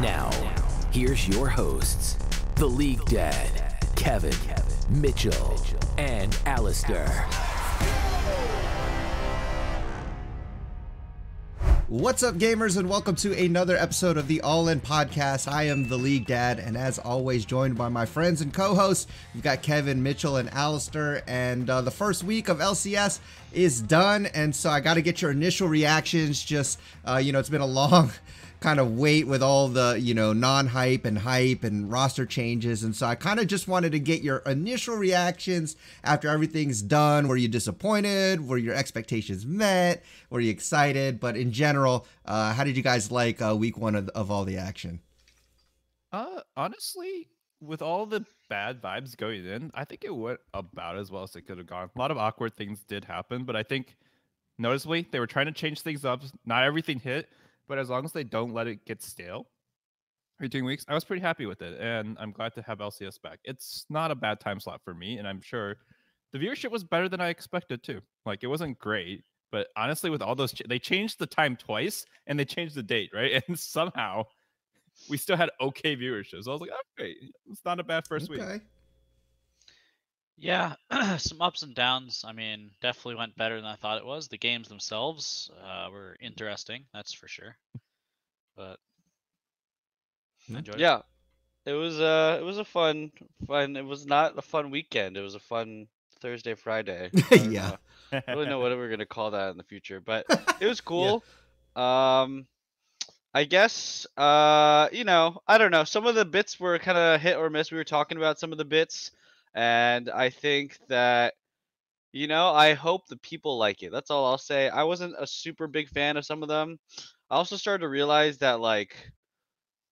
Now, here's your hosts, the League Dad, Kevin, Mitchell, and Alistair. What's up, gamers, and welcome to another episode of the All In Podcast. I am the League Dad, and as always, joined by my friends and co-hosts. We've got Kevin, Mitchell, and Alistair, and the first week of LCS is done, and so I got to get your initial reactions. Just, it's been a long kind of wait with all the, non-hype and hype and roster changes, and so I kind of just wanted to get your initial reactions after everything's done. Were you disappointed? Were your expectations met? Were you excited? But in general, how did you guys like week one of all the action? Honestly, with all the bad vibes going in, I think it went about as well as it could have gone. A lot of awkward things did happen, but I think noticeably they were trying to change things up. Not everything hit, but as long as they don't let it get stale between weeks, I was pretty happy with it, and I'm glad to have LCS back. It's not a bad time slot for me, and I'm sure the viewership was better than I expected too. Like, it wasn't great, but honestly, with all those, they changed the time twice, and they changed the date, right? And somehow we still had okay viewership. So I was like, oh, great. It's not a bad first week. Yeah, some ups and downs. I mean, definitely went better than I thought it was. The games themselves were interesting, that's for sure. But I enjoyed it. It was a fun. It was not a fun weekend. It was a fun Thursday, Friday. Yeah. I don't really know what we're gonna call that in the future, but it was cool. Yeah. I guess I don't know. Some of the bits were kind of hit or miss. We were talking about some of the bits. And I think that, I hope the people like it. That's all I'll say. I wasn't a super big fan of some of them. I also started to realize that,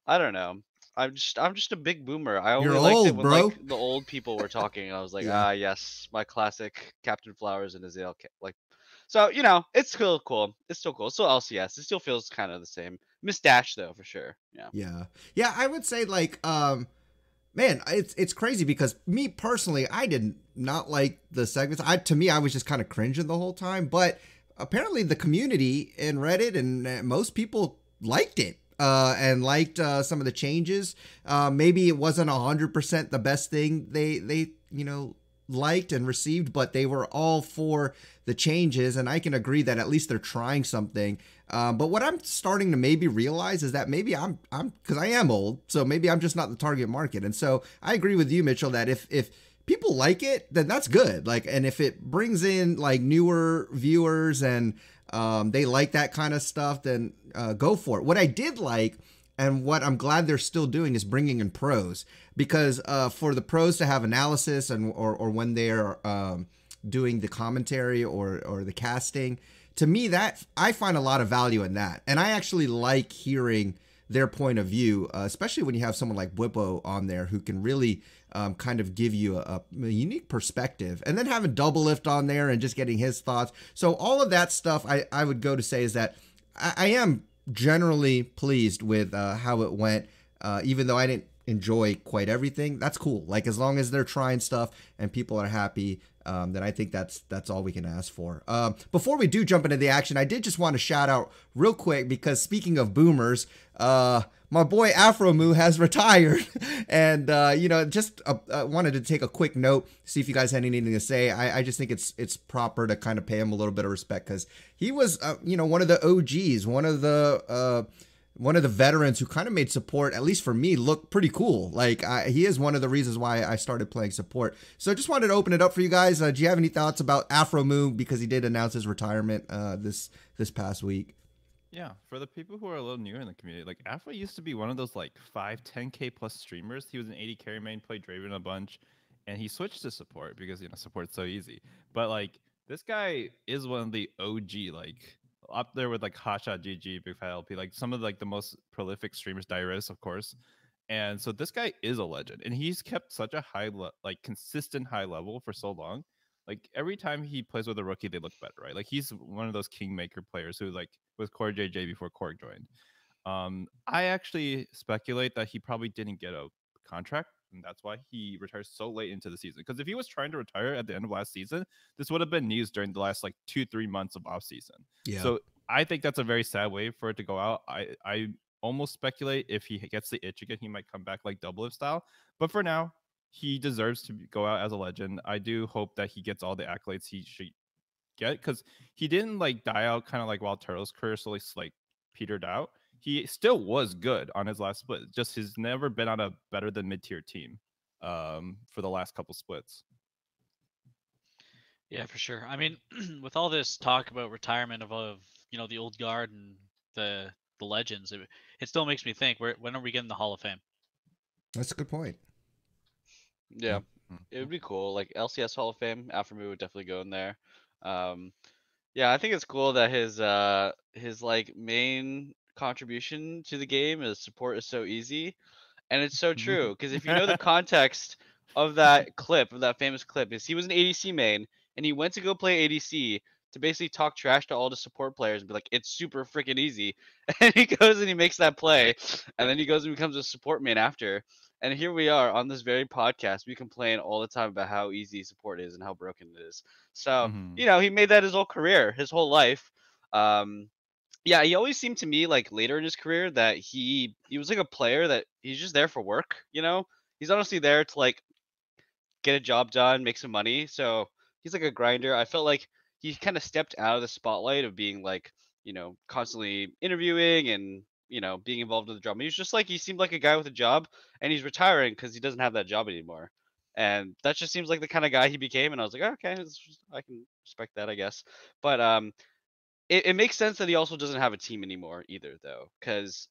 I don't know. I'm just a big boomer. I only liked it when like the old people were talking. I was like, yes, my classic Captain Flowers and Azale. So it's still cool. It's still cool. It's still LCS. It still feels kind of the same. Miss Dash though, for sure. Yeah. I would say man, it's crazy because me personally, I did not like the segments. To me, I was just kind of cringing the whole time. But apparently, the community in Reddit and most people liked it and liked some of the changes. Maybe it wasn't 100% the best thing they liked and received, but they were all for the changes, and I can agree that at least they're trying something. But what I'm starting to maybe realize is that maybe I'm because I am old, so maybe I'm just not the target market. And so I agree with you, Mitchell, that if people like it, then that's good. And if it brings in newer viewers and they like that kind of stuff, then go for it. What I did like, and what I'm glad they're still doing, is bringing in pros, because for the pros to have analysis or when they're doing the commentary or the casting, to me, that I find a lot of value in that. And I actually like hearing their point of view, especially when you have someone like Whippo on there who can really kind of give you a unique perspective. And then having Double Lift on there and just getting his thoughts. So all of that stuff I would go to say is that I am generally pleased with how it went, even though I didn't enjoy quite everything. That's cool. As long as they're trying stuff and people are happy, then I think that's all we can ask for. Before we do jump into the action, I did just want to shout out real quick, because speaking of boomers, my boy Aphromoo has retired, and just wanted to take a quick note, see if you guys had anything to say. I just think it's proper to kind of pay him a little bit of respect, because he was one of the OGs, one of the veterans who kind of made support, at least for me, look pretty cool. He is one of the reasons why I started playing support. So just wanted to open it up for you guys. Do you have any thoughts about Aphromoo, because he did announce his retirement this past week? Yeah, for the people who are a little newer in the community, Aphro used to be one of those 5-10K plus streamers. He was an 80 carry main, played Draven a bunch, and he switched to support because support's so easy. But this guy is one of the OG up there with Hotshot GG, Big Fat LP, some of the most prolific streamers, Dyrus, of course. And so this guy is a legend, and he's kept such a high consistent high level for so long. Every time he plays with a rookie, they look better, right? He's one of those kingmaker players who was Core JJ before Core joined. I actually speculate that he probably didn't get a contract, and that's why he retires so late into the season. Because if he was trying to retire at the end of last season, this would have been news during the last 2-3 months of off season. Yeah. So I think that's a very sad way for it to go out. I almost speculate if he gets the itch again, he might come back like double lift style. But for now, he deserves to go out as a legend. I do hope that he gets all the accolades he should get, because he didn't like die out kind of like while Turtle's career slowly like petered out. He still was good on his last split. Just he's never been on a better than mid-tier team for the last couple splits. Yeah, for sure. I mean, with all this talk about retirement of the old guard and the legends, it still makes me think, when are we getting the Hall of Fame? That's a good point. Yeah, it would be cool. Like LCS Hall of Fame, Aphromoo would definitely go in there. Yeah, I think it's cool that his like main contribution to the game is support is so easy, and it's so true. Because if you know the context of that clip, of that famous clip, is he was an ADC main, and he went to go play ADC to basically talk trash to all the support players and be like, it's super freaking easy. And he goes and he makes that play, and then he goes and becomes a support main after. And here we are on this very podcast. We complain all the time about how easy support is and how broken it is. So, he made that his whole career, his whole life. Yeah, he always seemed to me like later in his career that he was like a player that he's just there for work, He's honestly there to like get a job done, make some money. So he's like a grinder. I felt like he kind of stepped out of the spotlight of being like, constantly interviewing and, being involved with the drama. He's just like, he seemed like a guy with a job, and he's retiring because he doesn't have that job anymore. And that just seems like the kind of guy he became. And I was like, okay, I can respect that, I guess. But it makes sense that he also doesn't have a team anymore either, though, because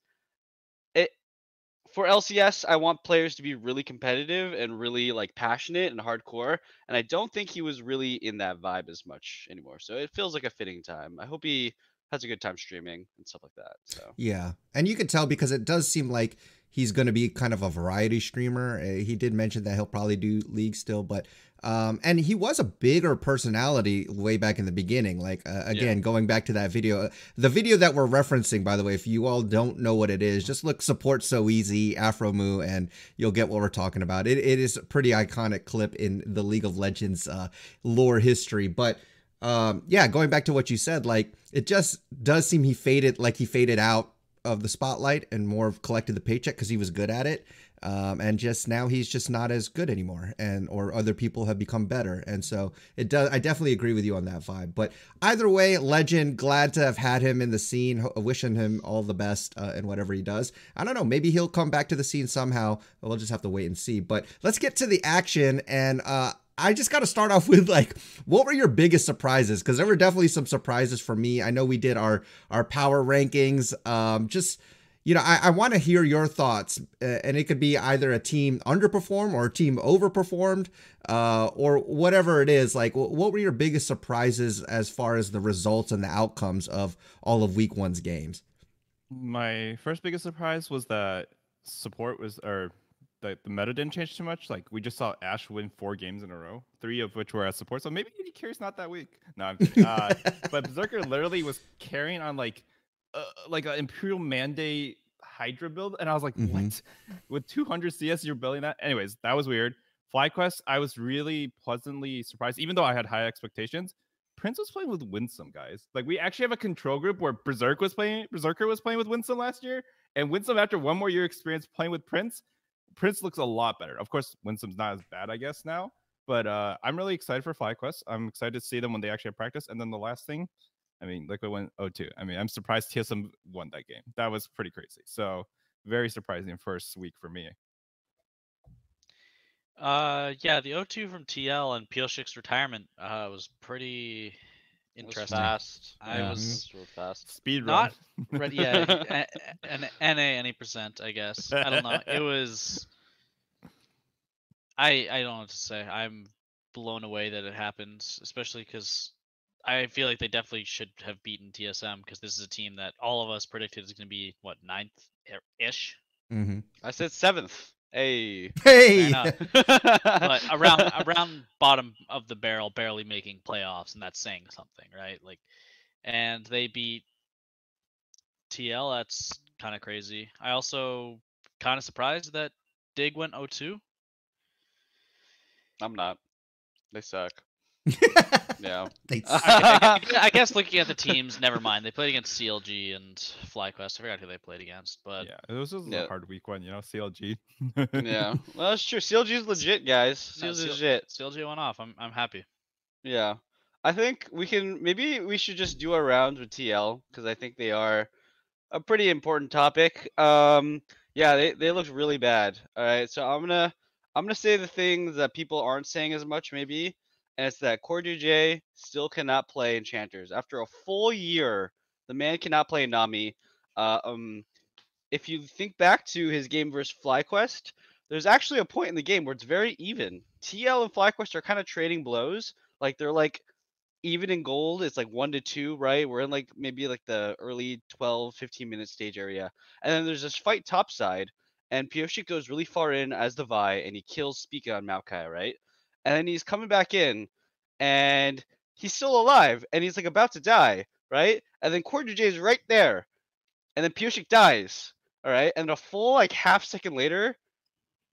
for LCS, I want players to be really competitive and really like passionate and hardcore, and I don't think he was really in that vibe as much anymore. So it feels like a fitting time. I hope he has a good time streaming and stuff like that. So yeah, and you can tell because it does seem like he's going to be kind of a variety streamer. He did mention that he'll probably do League still, but and he was a bigger personality way back in the beginning. Like again, going back to that video, the video that we're referencing, by the way, if you all don't know what it is, just look "Support So Easy" Aphromoo, and you'll get what we're talking about. It is a pretty iconic clip in the League of Legends lore history, but. Yeah, going back to what you said, like it just does seem he faded out of the spotlight and more of collected the paycheck because he was good at it. And just now he's just not as good anymore, or other people have become better. And so it does. I definitely agree with you on that vibe. But either way, legend, glad to have had him in the scene, wishing him all the best in whatever he does. I don't know, maybe he'll come back to the scene somehow. We'll just have to wait and see. But let's get to the action, and I just got to start off with like, what were your biggest surprises? Because there were definitely some surprises for me. I know we did our power rankings. I want to hear your thoughts, and it could be either a team underperformed or a team overperformed, or whatever it is. Like, what were your biggest surprises as far as the results and the outcomes of all of Week 1's games? My first biggest surprise was that support was, or the meta didn't change too much. Like, we just saw Ashe win 4 games in a row, 3 of which were as support. So maybe AD carry's not that weak. No, I'm kidding. But Berserker literally was carrying on like an Imperial Mandate Hydra build, and I was like, what? With 200 CS, you're building that? Anyways, that was weird. FlyQuest, I was really pleasantly surprised, even though I had high expectations. Prince was playing with Winsome, guys. Like, we actually have a control group where Berserker was playing with Winsome last year, and Winsome, after one more year experience playing with Prince looks a lot better. Of course, Winsome's not as bad, I guess, now. But I'm really excited for FlyQuest. I'm excited to see them when they actually have practice. And then the last thing, I mean, Liquid went 0-2. I mean, I'm surprised TSM won that game. That was pretty crazy. So very surprising first week for me. Yeah, the 0-2 from TL and Pielschik's retirement was pretty interesting. Fast. I was real fast. Speed not run. ready. Yeah, an NA any percent, I guess. I don't know. It was. I don't know what to say. I'm blown away that it happened, especially because I feel like they definitely should have beaten TSM, because this is a team that all of us predicted is going to be what, 9th-ish. I said 7th. Hey. But around bottom of the barrel, barely making playoffs, and that's saying something, right? Like, and they beat TL. That's kind of crazy. I also kind of surprised that Dig went 0-2. I'm not. They suck. Yeah. I guess looking at the teams, never mind. They played against CLG and FlyQuest. I forgot who they played against, but Yeah, it was just a hard week one, CLG. Yeah, well, that's true. CLG is legit, guys. CLG is legit. CLG went off. I'm happy. Yeah, I think maybe we should just do a round with TL because I think they are a pretty important topic. Yeah, they look really bad. All right, so I'm gonna say the things that people aren't saying as much maybe, and it's that CoreDJ still cannot play Enchanters after a full year. The man cannot play Nami. If you think back to his game versus FlyQuest, there's actually a point in the game where it's very even. TL and FlyQuest are kind of trading blows. Like they're like even in gold. It's like 1-2, right? We're in like maybe like the early 12, 15-minute stage area. And then there's this fight topside, and Pioshik goes really far in as the Vi, and he kills Spica on Maokai, right? And then he's coming back in, and he's still alive, and he's like about to die, right? And then CoreDJ is right there, and then Pioshik dies. All right, and a full like half second later,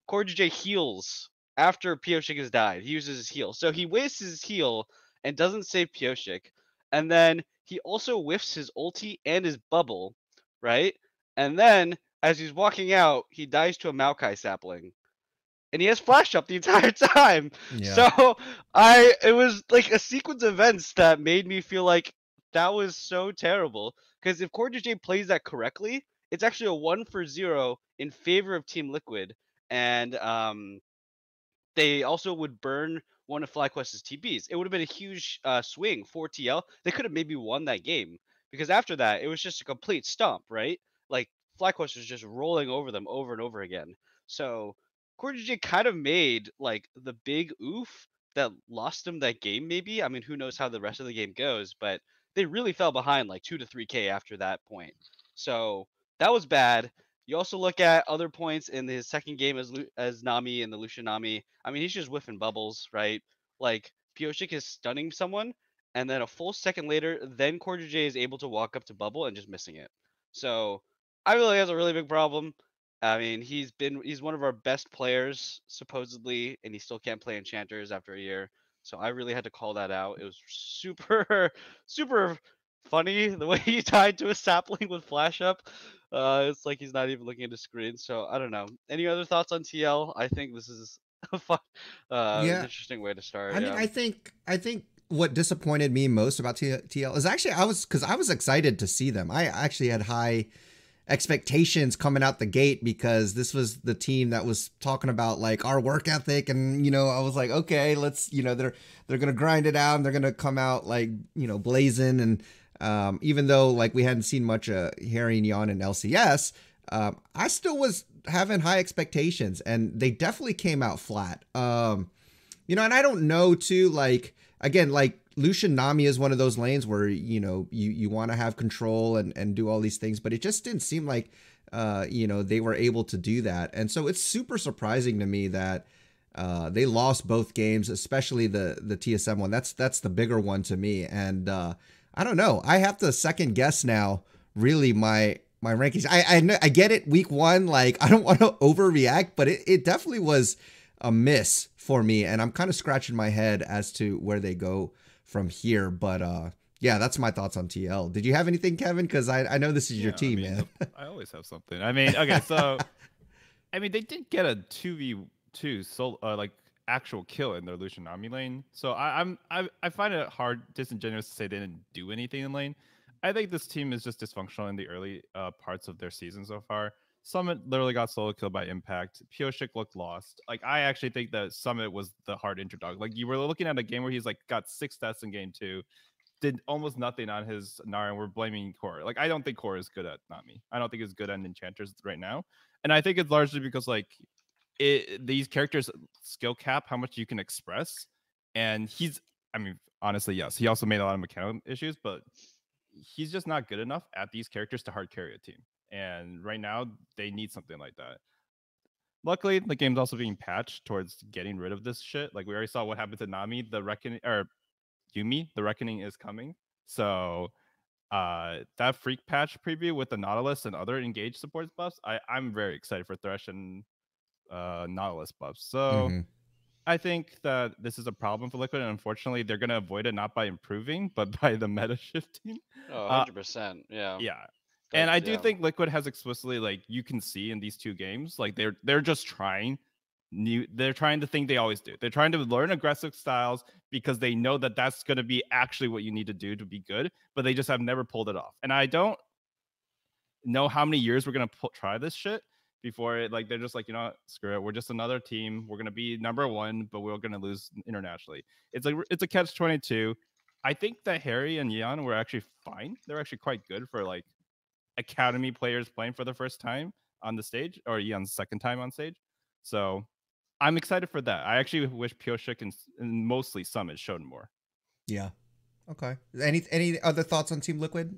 CoreDJ heals after Pioshik has died. He uses his heal, so he wastes his heal and doesn't save Pioshik, and then he also whiffs his ulti and his bubble, right? And then as he's walking out, he dies to a Maokai sapling, and he has flash up the entire time. Yeah. So it was like a sequence of events that made me feel like that was so terrible. Because if CoreDJ plays that correctly, it's actually a 1-for-0 in favor of Team Liquid, and they also would burn one of FlyQuest's TBs. It would have been a huge swing for TL. They could have maybe won that game because after that, it was just a complete stomp, right? Like FlyQuest was just rolling over them over and over again. So CoreDJ kind of made like the big oof that lost them that game. Maybe, I mean, who knows how the rest of the game goes, but they really fell behind like 2 to 3K after that point. So that was bad. You also look at other points in his second game as Nami and the Lucian Nami. I mean, he's just whiffing bubbles, right? Like Pioshik is stunning someone, and then a full second later, then CoreDJ is able to walk up to bubble and just missing it. So I really has a really big problem. I mean, he's one of our best players supposedly, and he still can't play Enchanters after a year. So I really had to call that out. It was super, super funny the way he tied to a sapling with flash up. It's like he's not even looking at the screen. So I don't know. Any other thoughts on TL? I think this is a fun, Yeah. interesting way to start. I mean, I think what disappointed me most about TL is actually I was excited to see them. I actually had high expectations coming out the gate because this was the team that was talking about like our work ethic, and I was like, okay, let's they're gonna grind it out and they're gonna come out like blazing, and even though like we hadn't seen much Harry and Yon in LCS, I still was having high expectations, and they definitely came out flat. And I don't know too, like again, like Lucian Nami is one of those lanes where you want to have control and do all these things, but it just didn't seem like they were able to do that. And so it's super surprising to me that they lost both games, especially the TSM one. That's the bigger one to me. And I don't know. I have to second guess now really my rankings. I get it, week one, like I don't want to overreact, but it definitely was a miss for me, and I'm kind of scratching my head as to where they go from here. But yeah, that's my thoughts on TL. Did you have anything, Kevin? Because I know this is your team, man. I always have something. I mean, okay, so I mean, they did get a 2v2 like actual kill in their Lucian Nami lane. So I find it hard, disingenuous to say they didn't do anything in lane. I think this team is just dysfunctional in the early parts of their season so far. Summit literally got solo killed by Impact. Pioshik looked lost. Like, I actually think that Summit was the hard introdog. Like, you were looking at a game where he's like got 6 deaths in game 2, did almost nothing on his Nara, and we're blaming Core. Like, I don't think Core is good at Nami. I don't think he's good at Enchanters right now. And I think it's largely because like these characters skill cap how much you can express. And I mean, honestly, yes, he also made a lot of mechanical issues, but he's just not good enough at these characters to hard carry a team. And right now, they need something like that. Luckily, the game's also being patched towards getting rid of this shit. Like, we already saw what happened to Nami, the Reckoning, or Yumi, the Reckoning is coming. So, that Freak patch preview with the Nautilus and other engaged supports buffs, I'm very excited for Thresh and Nautilus buffs. So, I think that this is a problem for Liquid, and unfortunately, they're gonna avoid it not by improving, but by the meta shifting. Oh, Uh, 100%. Yeah. yeah, and I do Yeah. think Liquid has explicitly, like, you can see in these two games, like they're just trying new. They're trying the thing they always do. They're trying to learn aggressive styles because they know that that's gonna be actually what you need to do to be good, but they just have never pulled it off. And I don't know how many years we're gonna try this shit before it, like, they're just like, you know what, screw it, we're just another team, we're gonna be number one, but we're gonna lose internationally. It's like, it's a catch 22. I think that Harry and Yeon were actually fine. They're actually quite good for like academy players playing for the first time on the stage, or Yeon's second time on stage. So I'm excited for that. I actually wish Pyoshik and mostly Summit showed more. Yeah. Okay. Any other thoughts on Team Liquid?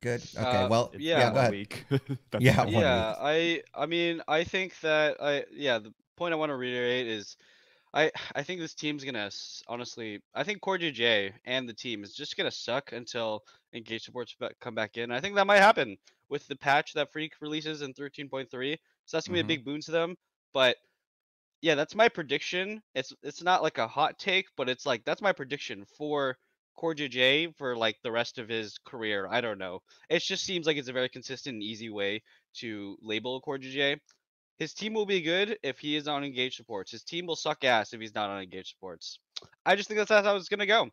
Good. Okay. Well, It's yeah. been Go 1 ahead. week. That's Yeah. it. 1 Yeah, week. I mean, I think that the point I want to reiterate is I think this team's gonna honestly, I think Core JJ and the team is just gonna suck until engage supports come back in. I think that might happen with the patch that Freak releases in 13.3. So that's gonna be a big boon to them. But yeah, that's my prediction. It's not like a hot take, but it's like that's my prediction for Core JJ for like the rest of his career. I don't know. It just seems like it's a very consistent and easy way to label Core JJ. His team will be good if he is on engaged supports. His team will suck ass if he's not on engaged supports. I just think that's how it's gonna go.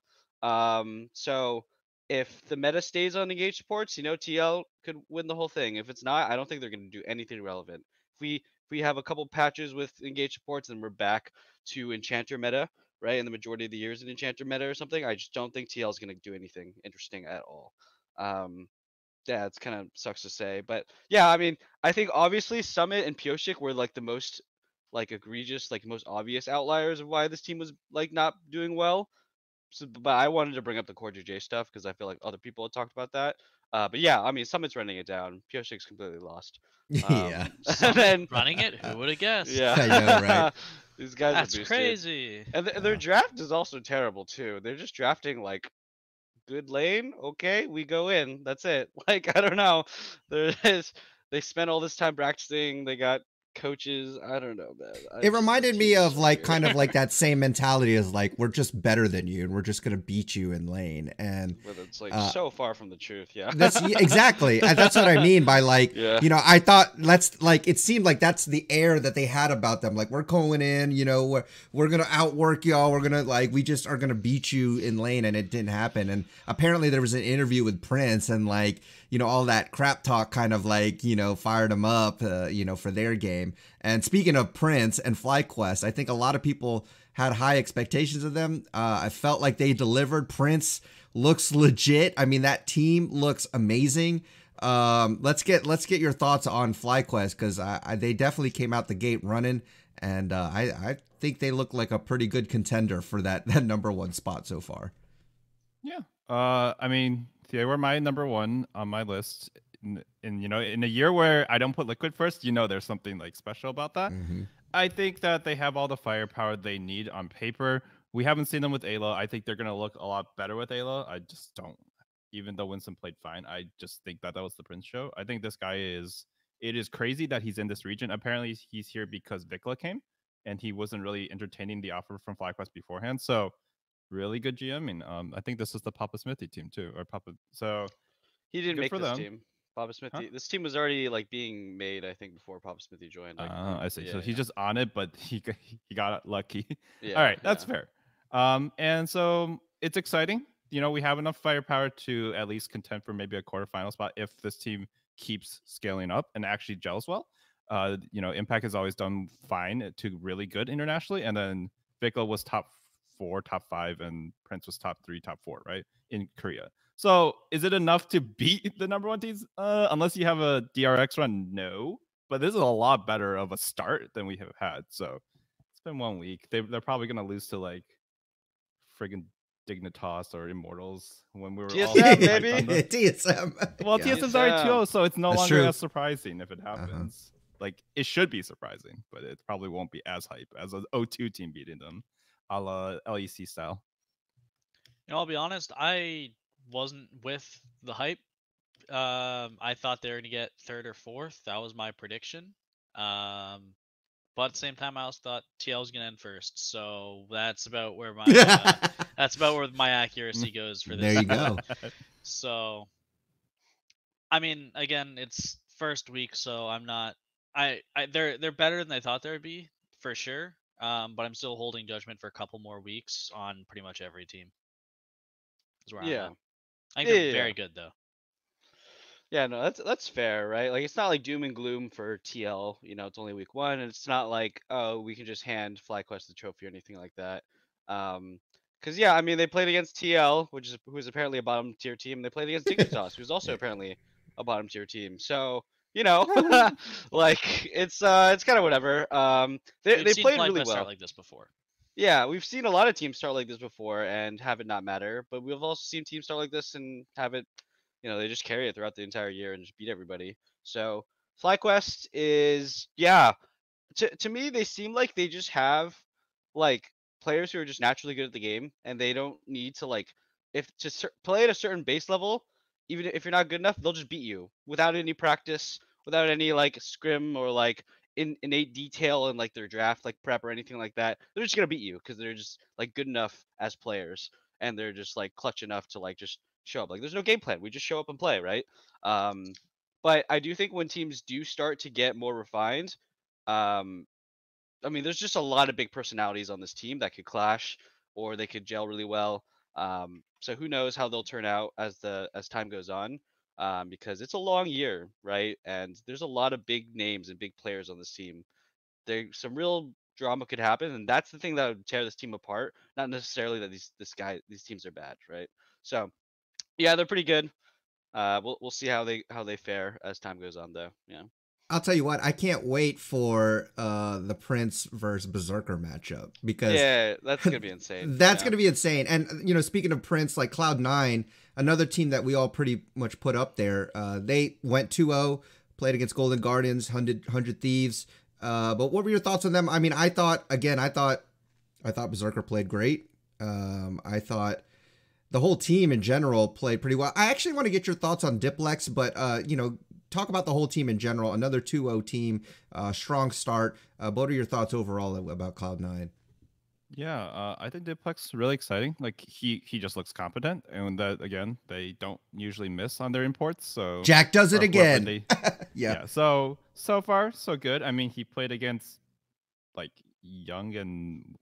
So if the meta stays on engaged supports, TL could win the whole thing. If it's not, I don't think they're gonna do anything relevant. If we have a couple patches with engaged supports, then we're back to Enchanter meta, right? And the majority of the years in Enchanter meta or something. I just don't think TL is gonna do anything interesting at all. Yeah, it's kind of sucks to say, but yeah, I mean, I think obviously Summit and Pyoshik were like the most like egregious, like most obvious outliers of why this team was like not doing well. So, but I wanted to bring up the Core JJ stuff because I feel like other people had talked about that. But yeah, I mean, Summit's running it down. Pyoshik's completely lost. Yeah. And Summit then running it? Who would have guessed? yeah, I know, right? These guys That's are boosted, crazy. and their draft is also terrible too. They're just drafting like good lane, okay, we go in. That's it. Like I don't know. There is. They spent all this time practicing. They got coaches. I don't know, man. It reminded me of so like weird. kind of like that same mentality as like we're just better than you and we're just gonna beat you in lane. And But it's like so far from the truth. Yeah. that's exactly that's what I mean by like Yeah. I thought let's like it seemed like that's the air that they had about them. Like we're going in, we're gonna outwork y'all. We're gonna like we just are gonna beat you in lane, and it didn't happen. And apparently there was an interview with Prince, and like all that crap talk kind of like fired them up, for their game. And speaking of Prince and FlyQuest, I think a lot of people had high expectations of them. I felt like they delivered. Prince looks legit. I mean, that team looks amazing. Let's get your thoughts on FlyQuest, because they definitely came out the gate running, and I think they look like a pretty good contender for that number one spot so far. Yeah. I mean, they were my number one on my list. In a year where I don't put Liquid first, there's something like special about that. Mm-hmm. I think that they have all the firepower they need on paper. We haven't seen them with Ayla. I think they're gonna look a lot better with Ayla. I just don't. Even though Winston played fine, I just think that was the Prince show. I think this guy is. It is crazy that he's in this region. Apparently, he's here because Vikla came, and he wasn't really entertaining the offer from FlyQuest beforehand. So, really good GM. I mean, I think this is the Papa Smithy team too, or Papa. So He didn't good make for this them. team. Papa Smithy. Huh? This team was already like being made, I think, before Papa Smithy joined. Like, I see. Yeah, So yeah. he's just on it, but he got lucky. Yeah, All right, that's yeah. fair. And so it's exciting. We have enough firepower to at least contend for maybe a quarterfinal spot if this team keeps scaling up and actually gels well. Impact has always done fine to really good internationally, and then Vikla was top 4, top 5, and Prince was top 3, top 4, right, in Korea. So is it enough to beat the number one teams? Unless you have a DRX run, no. But this is a lot better of a start than we have had. So it's been 1 week. They're probably gonna lose to like friggin' Dignitas or Immortals when we were all TSM, hyped baby. on them. TSM. Well, Yeah. TSM's already 2-0, so it's no That's longer true. as surprising if it happens. Like, it should be surprising, but it probably won't be as hype as an O2 team beating them, a la LEC style. I'll be honest, I wasn't with the hype. I thought they were gonna get third or fourth. That was my prediction. But at the same time, I also thought TL was gonna end first. So that's about where my accuracy goes for this. There you go. So, I mean, again, it's first week, so I'm not. They're better than I thought they would be for sure. But I'm still holding judgment for a couple more weeks on pretty much every team. Is where I'm Yeah. at. I think they're very good though. Yeah, no, that's fair, right? Like it's not like doom and gloom for TL. You know, it's only week 1, and it's not like, oh, we can just hand FlyQuest the trophy or anything like that. Because yeah, I mean, they played against TL, who's apparently a bottom tier team. They played against Dignitas, who's also apparently a bottom tier team. So you know, like it's kind of whatever. They played really well. Start like this before. Yeah, we've seen a lot of teams start like this before and have it not matter, but we've also seen teams start like this and have it, you know, they just carry it throughout the entire year and just beat everybody. So FlyQuest is, yeah, to me, they seem like they just have like players who are just naturally good at the game, and they don't need to like, if to play at a certain base level, even if you're not good enough, they'll just beat you without any practice, without any like scrim or like innate detail in like their draft like prep or anything like that. They're just gonna beat you because they're just like good enough as players, and they're just like clutch enough to like just show up. Like there's no game plan. We just show up and play, right? But I do think when teams do start to get more refined, I mean, there's just a lot of big personalities on this team that could clash or they could gel really well. So who knows how they'll turn out as time goes on, because it's a long year, right? And there's a lot of big names and big players on this team. There's some real drama could happen, and that's the thing that would tear this team apart. Not necessarily that these teams are bad, right? So yeah, they're pretty good. We'll see how they fare as time goes on, though. Yeah. I'll tell you what, I can't wait for the Prince versus Berserker matchup, because yeah, that's gonna be insane. That's gonna be insane. And you know, speaking of Prince, like Cloud9, another team that we all pretty much put up there, they went 2-0, played against Golden Guardians, 100 Thieves. But what were your thoughts on them? I mean, I thought Berserker played great. I thought the whole team in general played pretty well. I actually want to get your thoughts on Diplex, but you know, talk about the whole team in general. Another 2-0 team, strong start. What are your thoughts overall about Cloud9? Yeah, I think Diplex is really exciting. Like he just looks competent, and that again, they don't usually miss on their imports. So Jack does it again. Yeah. So far so good. I mean, he played against like Young and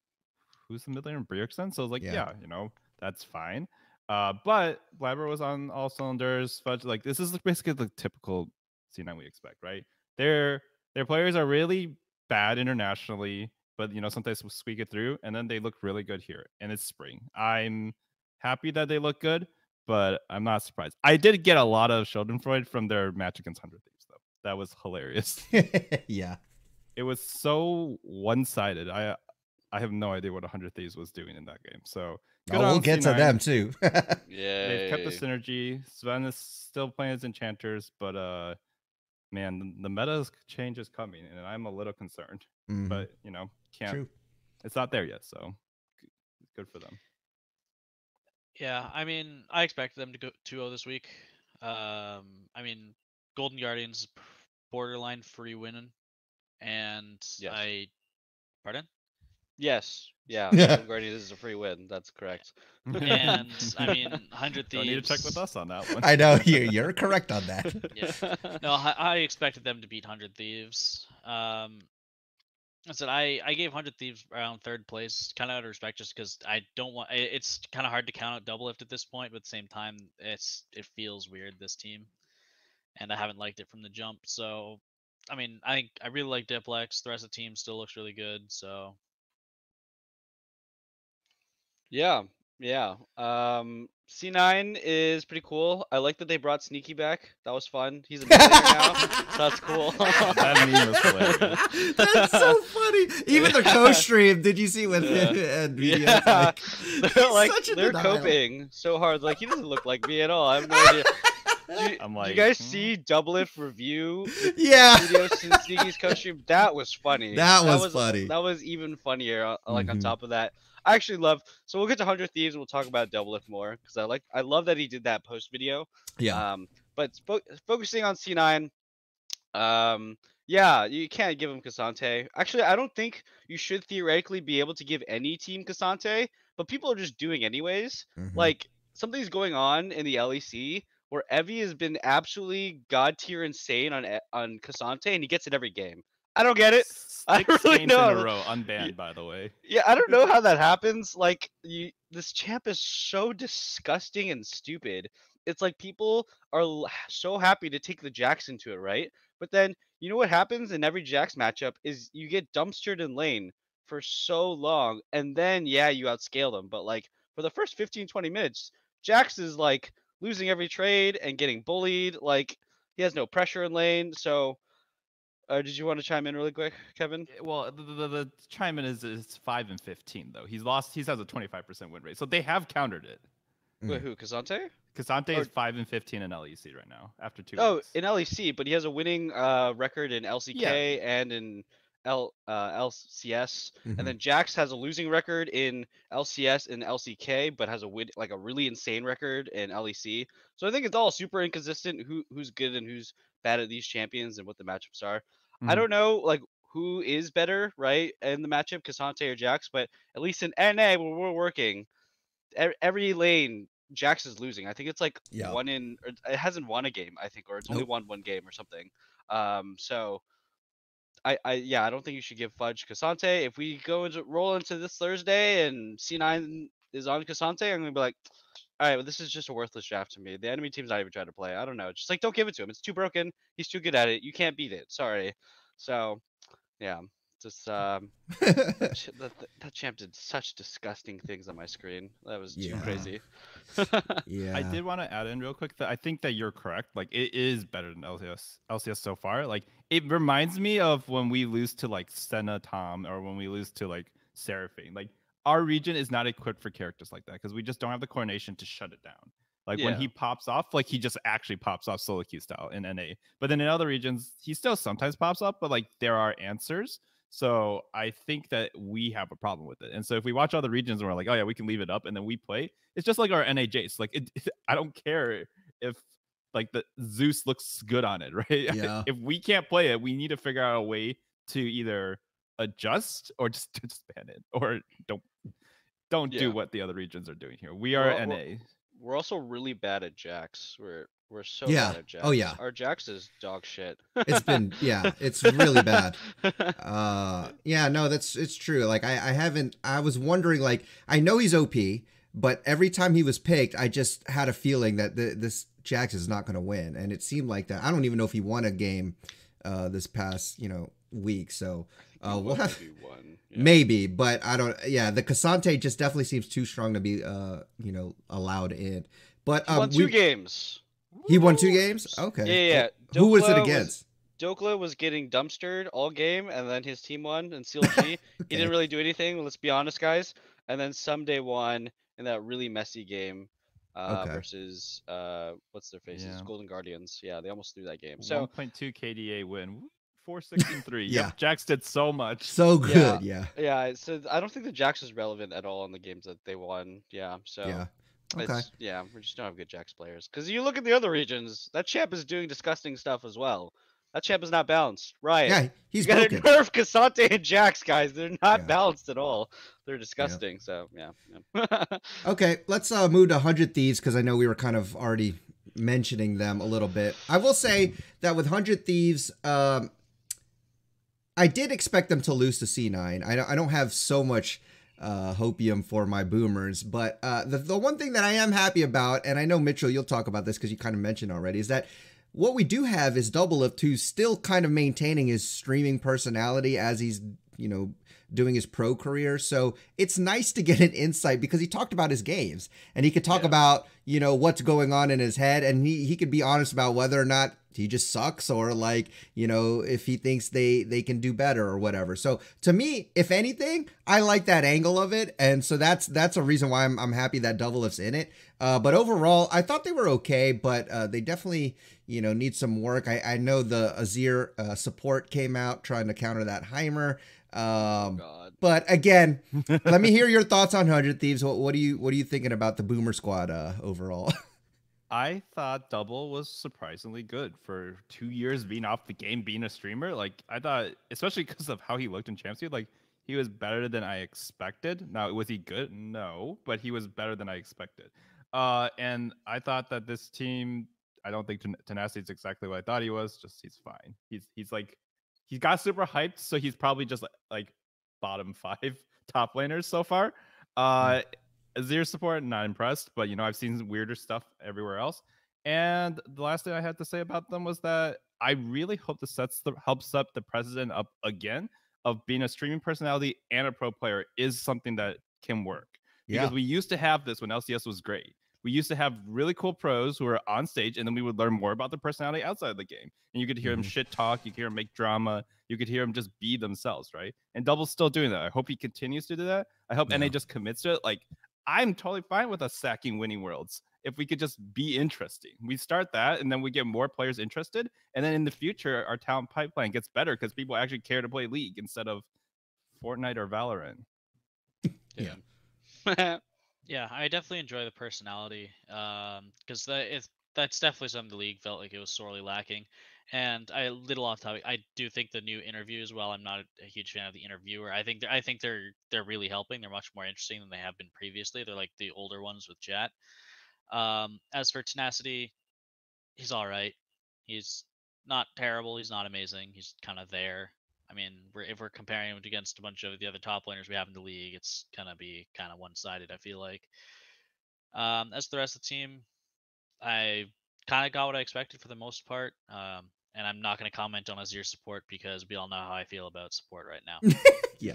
who's the mid laner, Bjergsen. So I was like, yeah, you know, that's fine. But Blabber was on all cylinders. Fudge, like this is basically the typical C9 we expect, right? Their players are really bad internationally, but you know, sometimes we squeak it through, and then they look really good here. And it's spring. I'm happy that they look good, but I'm not surprised. I did get a lot of Schadenfreude from their match against 100 Thieves, though. That was hilarious. Yeah, it was so one-sided. I have no idea what 100 Thieves was doing in that game. So we'll get C9. To them too. Yeah, they've kept the synergy. Sven is still playing as enchanters, but man, the meta change is coming, and I'm a little concerned. Mm-hmm. But you know, True. It's not there yet, so good for them. Yeah, I mean, I expected them to go 2-0 this week. I mean, Golden Guardians borderline free winning, and yes. Pardon? Yes. Yeah. Golden Guardians is a free win. That's correct. And I mean, 100 Thieves. Don't need to check with us on that one. I know you're correct on that. Yeah. No, I expected them to beat 100 Thieves. I said I gave 100 Thieves around third place, kind of out of respect, just because I don't want. It's kind of hard to count out Doublelift at this point, but at the same time, it feels weird, this team, and I haven't liked it from the jump. So, I mean, I really like Diplex. The rest of the team still looks really good. So. Yeah. C9 is pretty cool. I like that they brought Sneaky back. That was fun. He's a millionaire now, so that's cool. That meme was hilarious. That's so funny. Even the co-stream, did you see with him and videos? Yeah. They're coping so hard. Like, he doesn't look like me at all. I have no idea. Do you guys see Doublelift review videos since Sneaky's co-stream? That was funny. That was funny. That was even funnier. Like on top of that, I actually love. So we'll get to 100 Thieves and we'll talk about Doublelift more, because I love that he did that post video. Yeah. But focusing on C9, Yeah, you can't give him Kassadin. Actually, I don't think you should theoretically be able to give any team Kassadin, but people are just doing anyways. Like, something's going on in the LEC where Evie has been absolutely god tier insane on Kassadin, and he gets it every game. I don't get it. I 6 really games in a know. row, unbanned, by the way. Yeah, I don't know how that happens. Like, this champ is so disgusting and stupid. It's like people are so happy to take the Jax into it, right? But then you know what happens in every Jax matchup is you get dumpstered in lane for so long, and then yeah, you outscale them. But like for the first 15, 20 minutes, Jax is like losing every trade and getting bullied. Like he has no pressure in lane. So did you want to chime in really quick, Kevin? Well, the chime in is 5 and 15 though. He has a 25% win rate, so they have countered it. Wait, who? Kassadin? Kassadin is 5 and 15 in LEC right now after 2 Oh, weeks. in LEC, but he has a winning record in LCK and in LCS, and then Jax has a losing record in LCS and LCK, but has a really insane record in LEC. So I think it's all super inconsistent. Who's good and who's bad at these champions and what the matchups are. I don't know like who is better, right, in the matchup, Kassadin or Jax, but at least in NA where we're working, every lane Jax is losing. I think it's like or it hasn't won a game, I think, or it's only won one game or something. So I don't think you should give Fudge Kassadin. If we roll into this Thursday and C9 is on Kassadin, I'm gonna be like, all right, well, this is just a worthless draft to me. The enemy team's not even trying to play. I don't know. Just like don't give it to him. It's too broken. He's too good at it. You can't beat it. Sorry. So yeah. Just that champ did such disgusting things on my screen. That was too crazy. Yeah. I did want to add in real quick that I think that you're correct. Like it is better than LCS so far. Like it reminds me of when we lose to like Senna Tom or when we lose to like Seraphine. Like our region is not equipped for characters like that because we just don't have the coordination to shut it down. Like when he pops off, like he just actually pops off solo queue style in NA. But then in other regions, he still sometimes pops up, but like there are answers. So I think that we have a problem with it. And so if we watch other regions and we're like, oh yeah, we can leave it up and then we play, it's just like our NA Jace. Like I don't care if like the Zeus looks good on it, right? Yeah. If we can't play it, we need to figure out a way to either adjust or just ban it or don't do what the other regions are doing here. We are NA. We're also really bad at Jax. We're so bad at Jax. Oh yeah. Our Jax is dog shit. It's been it's really bad. Yeah, no, it's true. Like I was wondering, like, I know he's OP, but every time he was picked, I just had a feeling that this Jax is not going to win, and it seemed like that. I don't even know if he won a game this past week. So we'll have maybe, but I don't. Yeah, the Kassadin just definitely seems too strong to be allowed in. But he won 2 games. He won 2 games? Okay. Yeah. Who was it against? Dokla was getting dumpstered all game, and then his team won, and CLG, okay. He didn't really do anything, let's be honest, guys. And then Someday won in that really messy game versus, what's their faces? Yeah. Golden Guardians. Yeah, they almost threw that game. So 1.2 KDA win. 463. Yep, Jax did so much. So good, Yeah, so I don't think the Jax is relevant at all in the games that they won. Yeah, so... Yeah. Okay. We just don't have good Jax players. Because you look at the other regions, that champ is doing disgusting stuff as well. That champ is not balanced. Right. Yeah, he's you broken. gotta nerf Kassadin and Jax, guys. They're not balanced at all. They're disgusting. So, yeah. Okay, let's move to 100 Thieves, because I know we were kind of already mentioning them a little bit. I will say that with 100 Thieves, I did expect them to lose to C9. I don't have so much... hopium for my boomers, but the one thing that I am happy about, and I know Mitchell, you'll talk about this because you kind of mentioned already, is that what we do have is Doublelift, who's still kind of maintaining his streaming personality as he's doing his pro career. So it's nice to get an insight because he talked about his games and he could talk about what's going on in his head, and he could be honest about whether or not he just sucks or like if he thinks they can do better or whatever. So to me, if anything, I like that angle of it, and so that's a reason why I'm happy that Doublelift's in it. But overall, I thought they were okay, but they definitely need some work. I know the Azir support came out trying to counter that Heimer. But again, let me hear your thoughts on 100 Thieves. What are you thinking about the Boomer squad overall? I thought Double was surprisingly good for 2 years being off the game, being a streamer. Like I thought, especially because of how he looked in Champs League, like he was better than I expected. Now, was he good? No, but he was better than I expected. And I thought that this team, I don't think Tenacity is exactly what I thought he was. Just he's fine. He's like he got super hyped, so he's probably just like bottom 5 top laners so far. Azir support, not impressed, but I've seen weirder stuff everywhere else. And the last thing I had to say about them was that I really hope this helps up the precedent up again of being a streaming personality and a pro player is something that can work. Because we used to have this when LCS was great. We used to have really cool pros who were on stage, and then we would learn more about their personality outside of the game. And you could hear them shit talk, you could hear them make drama, you could hear them just be themselves, right? And Double's still doing that. I hope he continues to do that. I hope NA just commits to it. Like, I'm totally fine with us sacking winning worlds if we could just be interesting. We start that, and then we get more players interested, and then in the future, our talent pipeline gets better because people actually care to play League instead of Fortnite or Valorant. Yeah. Yeah, I definitely enjoy the personality, because that's definitely something the league felt like it was sorely lacking. And little off topic, I do think the new interviews, while I'm not a huge fan of the interviewer, I think they're really helping. They're much more interesting than they have been previously. They're like the older ones with Jet. As for Tenacity, he's all right. He's not terrible. He's not amazing. He's kind of there. I mean, if we're comparing him against a bunch of the other top laners we have in the league, it's gonna be kind of one-sided, I feel like. As for the rest of the team, I kind of got what I expected for the most part. And I'm not going to comment on Azir support because we all know how I feel about support right now. Yeah.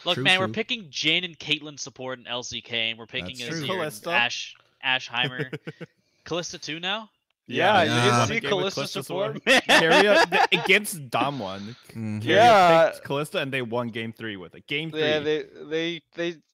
Look, True, man, true. we're picking Jhin and Caitlyn support in LCK, and we're picking That's true. Azir and Ashe Heimer. Kalista too now? Yeah, Yeah. you didn't On see the game with Kalista support? Carrier against Damwon. Yeah. Picked Kalista and they won game 3 with it. Game 3. Yeah, they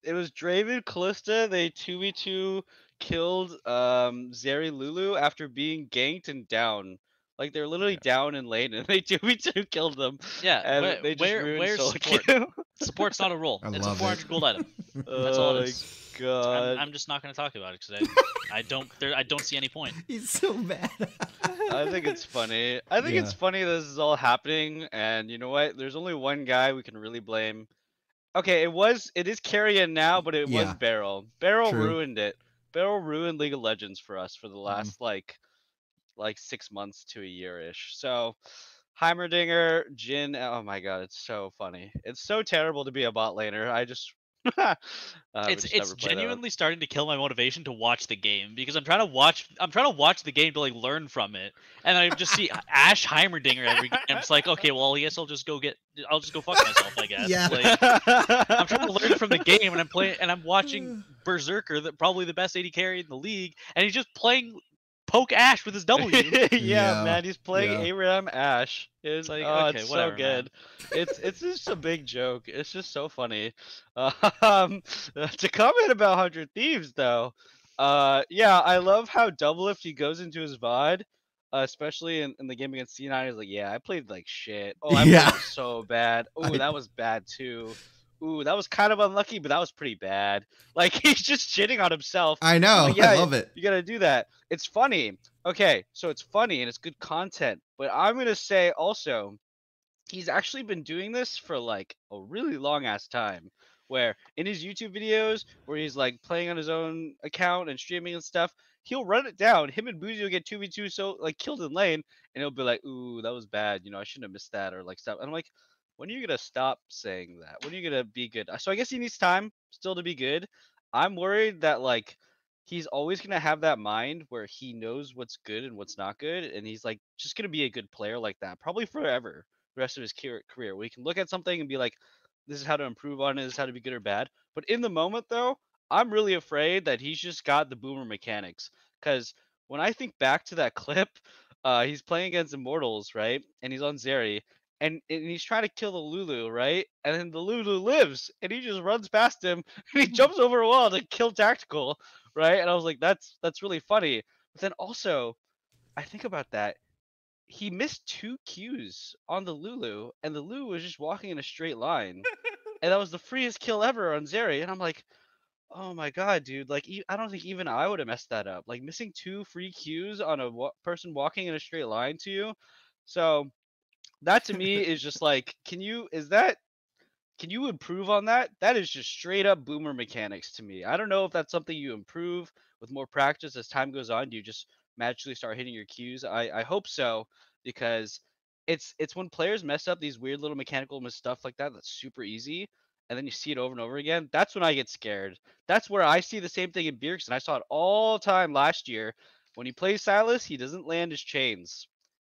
it was Draven, Kalista, they 2v2 killed Zeri Lulu after being ganked and down. Like they're literally down in lane and they 2v2 killed them. Yeah, and they just ruined where's solo support? queue. Support's not a role. I It's a love 400 it. gold item. That's all it is. God. I'm just not going to talk about it because I don't see any point. He's so mad. I think it's funny. I think it's funny this is all happening, and you know what? There's only one guy we can really blame. Okay, it is Carrion now, but it was Beryl. Beryl True. ruined it. Beryl ruined League of Legends for us for the last like 6 months to a year-ish. So Heimerdinger, Jhin, oh my god, it's so funny. It's so terrible to be a bot laner. I just it's genuinely starting to kill my motivation to watch the game because I'm trying to watch the game to like learn from it, and I just see Ashe Heimerdinger every game. I'm just like, okay, well, I guess I'll just go fuck myself, I guess. Yeah. Like, I'm trying to learn from the game, and I'm watching Berserker, probably the best AD carry in the league, and he's just playing poke Ashe with his W. Yeah, man, he's playing Aram Ashe. It's like, okay, it's whatever, so good. It's just a big joke. It's just so funny. To comment about 100 Thieves though, yeah, I love how Doublelift he goes into his VOD, especially in the game against C9. He's like, yeah, I played like shit. Oh, I played so bad. Oh, that was bad too. Ooh, that was kind of unlucky, but that was pretty bad. Like, he's just shitting on himself. I know. Like, yeah, I love it. You gotta do that. It's funny. Okay, so it's funny and it's good content. But I'm gonna say also, he's actually been doing this for like a really long ass time. Where in his YouTube videos, where he's like playing on his own account and streaming and stuff, he'll run it down. Him and Boozy will get 2v2 so like killed in lane, and he'll be like, ooh, that was bad. You know, I shouldn't have missed that or like stuff. And I'm like, when are you gonna stop saying that? When are you gonna be good? So I guess he needs time still to be good. I'm worried that like he's always gonna have that mind where he knows what's good and what's not good, and he's like just gonna be a good player like that, probably forever, the rest of his career. Where he can look at something and be like, this is how to improve on it, this is how to be good or bad. But in the moment though, I'm really afraid that he's just got the boomer mechanics. Because when I think back to that clip, he's playing against Immortals, right? And he's on Zeri. And he's trying to kill the Lulu, right? And then the Lulu lives, and he just runs past him, and he jumps over a wall to kill Tactical, right? And I was like, that's really funny. But then also, I think about that. He missed 2 Qs on the Lulu, and the Lulu was just walking in a straight line. And that was the freest kill ever on Zeri. And I'm like, Oh my god, dude! Like, I don't think even I would have messed that up. Like missing 2 free Qs on a person walking in a straight line to you. So that to me is just like, can you improve on that? That is just straight up boomer mechanics to me. I don't know if that's something you improve with more practice as time goes on. Do you just magically start hitting your cues? I hope so, because it's when players mess up these weird little mechanical stuff like that that's super easy, and then you see it over and over again. That's when I get scared. That's where I see the same thing in Bjergsen. I saw it all the time last year. When he plays Silas, he doesn't land his chains.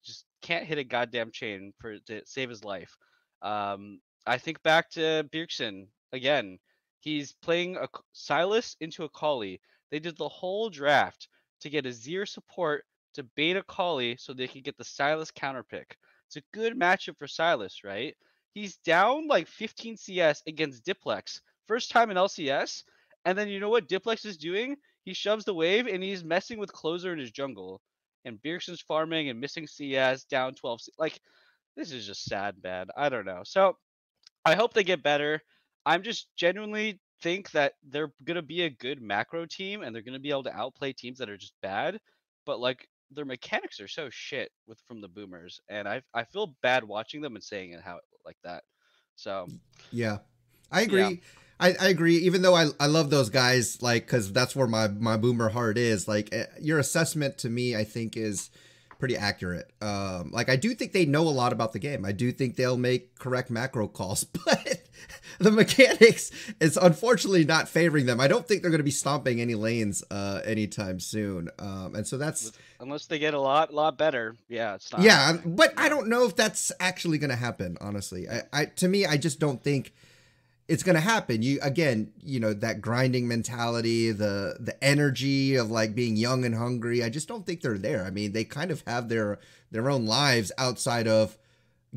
Just can't hit a goddamn chain to save his life. I think back to Bjergsen again. He's playing a Silas into a Kali. They did the whole draft to get a Zir support to bait a Kali so they could get the Silas counter pick. It's a good matchup for Silas, right? He's down like 15 CS against Diplex. First time in LCS. And then you know what Diplex is doing? He shoves the wave and he's messing with closer in his jungle. And Bjergsen's farming and missing CS down 12. Like, this is just sad, man. I don't know. So I hope they get better. I'm just genuinely think that they're gonna be a good macro team and they're gonna be able to outplay teams that are just bad. But like their mechanics are so shit from the boomers, and I feel bad watching them and saying it how like that. So yeah, I agree. I agree. Even though I love those guys, like, because that's where my boomer heart is. Like, your assessment to me, I think, is pretty accurate. Like, I do think they know a lot about the game. I do think they'll make correct macro calls, but the mechanics is unfortunately not favoring them. I don't think they're going to be stomping any lanes anytime soon. And so that's unless they get a lot better. Yeah, it's not. Yeah, happening. but I don't know if that's actually going to happen. Honestly, to me, I just don't think it's going to happen. That grinding mentality, the energy of like being young and hungry. I just don't think they're there. I mean, they kind of have their own lives outside of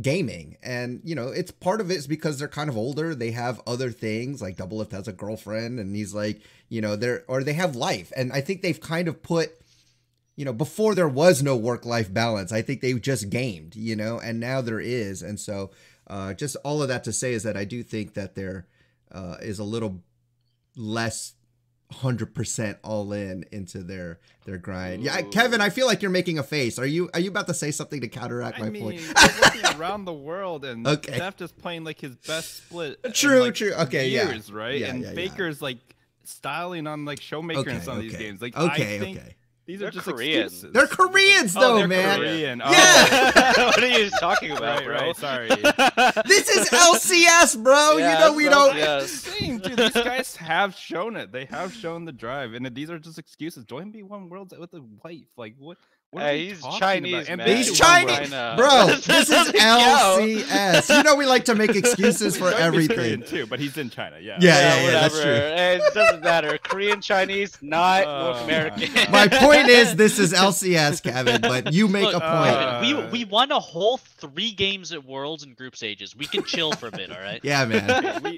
gaming. And, it's part of it is because they're kind of older. They have other things, like Doublelift has a girlfriend and he's like, they have life. And I think they've kind of put, before there was no work-life balance, I think they just gamed, and now there is. And so, just all of that to say is that I do think that there is a little less 100% all in into their grind. Yeah, Kevin, I feel like you're making a face. Are you about to say something to counteract my point? They're looking around the world, and okay. Steph is playing like his best split. True. Okay, years, yeah. Right? Yeah, and Baker's like styling on like Showmaker in some of these games. Like, I think these are just Korean. excuses. They're Koreans, though, they're man. Korean. Yeah. What are you talking about, bro? Right, sorry. This is LCS, bro. Yeah, we don't. Yes. Dude, these guys have shown it. They have shown the drive, and these are just excuses. Join B1 Worlds with a wife. Like, what? He's Chinese, man. He's Chinese, bro. This is LCS. We like to make excuses for everything. Korean too, but he's in China. Yeah, whatever. That's true. It doesn't matter. Korean, Chinese, not North American. My point is, this is LCS, Kevin. But you make a point. We won a whole 3 games at Worlds and group stages. We can chill for a bit, all right? Yeah, man. We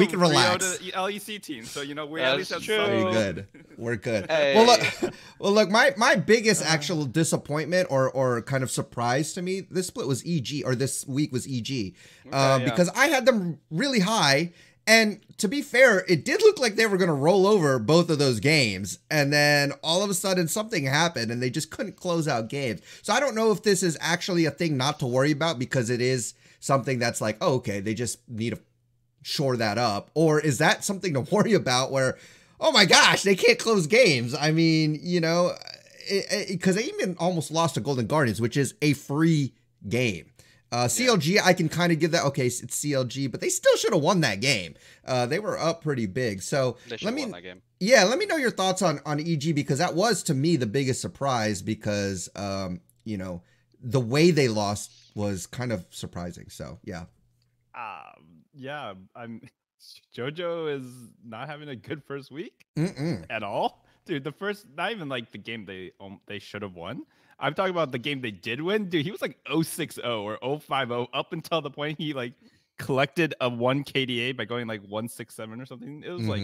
can relax. LEC team, so we That's at least have true. We're good. Hey. Well, look. My biggest actual disappointment or kind of surprise to me, this split was EG, or this week was EG, because I had them really high. And to be fair, it did look like they were going to roll over both of those games. And then all of a sudden something happened and they just couldn't close out games. So I don't know if this is actually a thing not to worry about, because it is something that's like, oh, okay, they just need to shore that up. Or is that something to worry about where, oh my gosh, they can't close games? I mean, because they even almost lost to Golden Guardians, which is a free game. CLG, I can kind of give that. Okay, it's CLG, but they still should have won that game. They were up pretty big. So let me won that game. Yeah, let me know your thoughts on EG, because that was to me the biggest surprise, because the way they lost was kind of surprising. So yeah. JoJo is not having a good first week at all. Dude, not even like the game they should have won. I'm talking about the game they did win. Dude, he was like 0-6-0 or 0-5-0 up until the point he like collected a 1 KDA by going like 1-6-7 or something. It was like,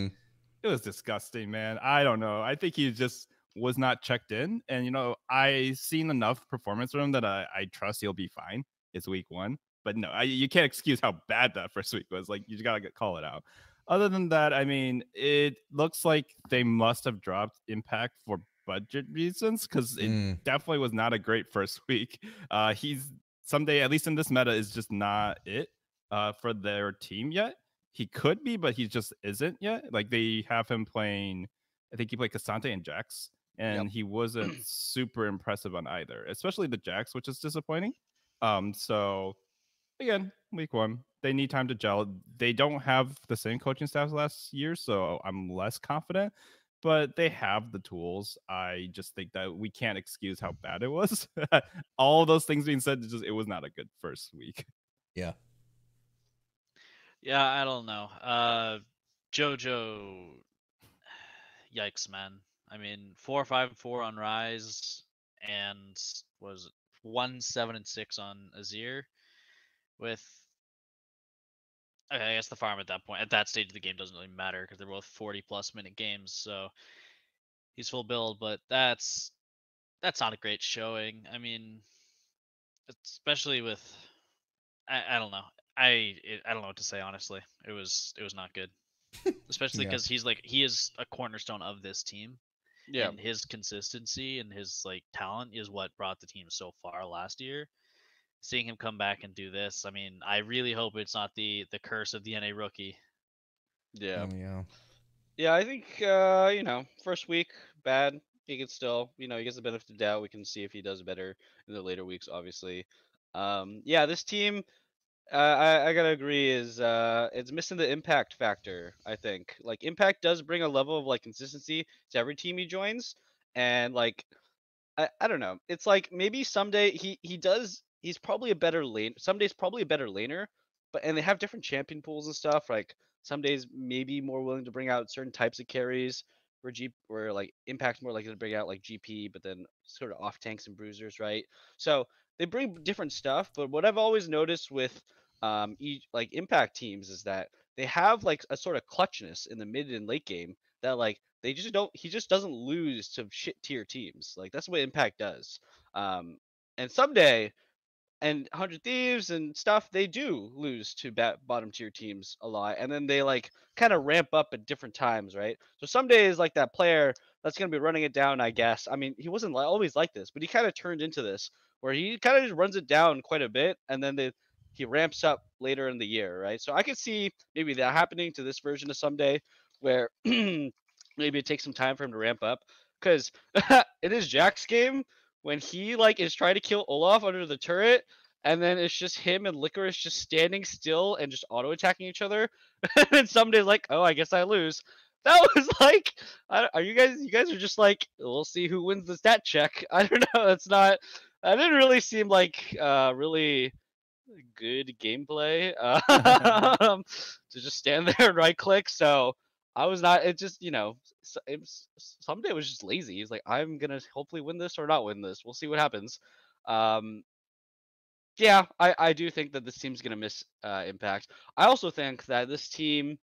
it was disgusting, man. I don't know. I think he just was not checked in. And, I seen enough performance from him that I trust he'll be fine. It's week 1. But no, you can't excuse how bad that first week was. Like, you just got to call it out. Other than that, I mean, it looks like they must have dropped Impact for budget reasons because it definitely was not a great first week. He's someday, at least in this meta, is just not it for their team yet. He could be, but he just isn't yet. Like they have him playing, I think he played Cassante and Jax, and he wasn't super impressive on either, especially the Jax, which is disappointing. So again, week one, they need time to gel. They don't have the same coaching staff last year, so I'm less confident, but they have the tools. I just think that we can't excuse how bad it was. All those things being said, it was not a good first week. Yeah. Yeah, I don't know. JoJo, yikes, man. I mean, 4-5-4 on Rise, and was 1-7-6 on Azir. With, I guess the farm at that point, at that stage of the game, doesn't really matter because they're both 40+ minute games. So he's full build, but that's not a great showing. I mean, especially with, I don't know. I don't know what to say, honestly. It was not good. Especially Yeah. because he is a cornerstone of this team. Yeah. And his consistency and his like talent is what brought the team so far last year. Seeing him come back and do this, I mean, I really hope it's not the curse of the NA rookie. Yeah. Yeah. Yeah, I think you know, first week bad. He can still, you know, he gets the benefit of the doubt. We can see if he does better in the later weeks, obviously. Yeah, this team, I gotta agree, is it's missing the impact factor. I think like impact does bring a level of like consistency to every team he joins, and like I don't know. It's like maybe someday he's probably a better lane. Some days probably a better laner, but and they have different champion pools and stuff. Like some days maybe more willing to bring out certain types of carries where like Impact's more likely to bring out like GP, but then sort of off tanks and bruisers, right? So they bring different stuff, but what I've always noticed with like Impact teams is that they have like a sort of clutchness in the mid and late game that like they just don't he just doesn't lose to shit tier teams. Like that's what Impact does. And someday and 100 Thieves and stuff, they do lose to bottom tier teams a lot, and then they like kind of ramp up at different times, right? So some days like that player that's gonna be running it down, I guess. I mean, he wasn't always like this, but he kind of turned into this where he kind of just runs it down quite a bit, and then he ramps up later in the year, right? So I could see maybe that happening to this version of someday, where maybe it takes some time for him to ramp up, because in his Jax game when he like is trying to kill Olaf under the turret, and then it's just him and Licorice just standing still and just auto attacking each other, and then somebody's like, "Oh, I guess I lose." That was like, are you guys? You guys are just like, we'll see who wins the stat check. I don't know. That's not. That didn't really seem like really good gameplay. To just stand there and right click. So I was not. It just someday it was just lazy. He's like, I'm gonna hopefully win this or not win this. We'll see what happens. Yeah, I do think that this team's gonna miss Impact. I also think that this team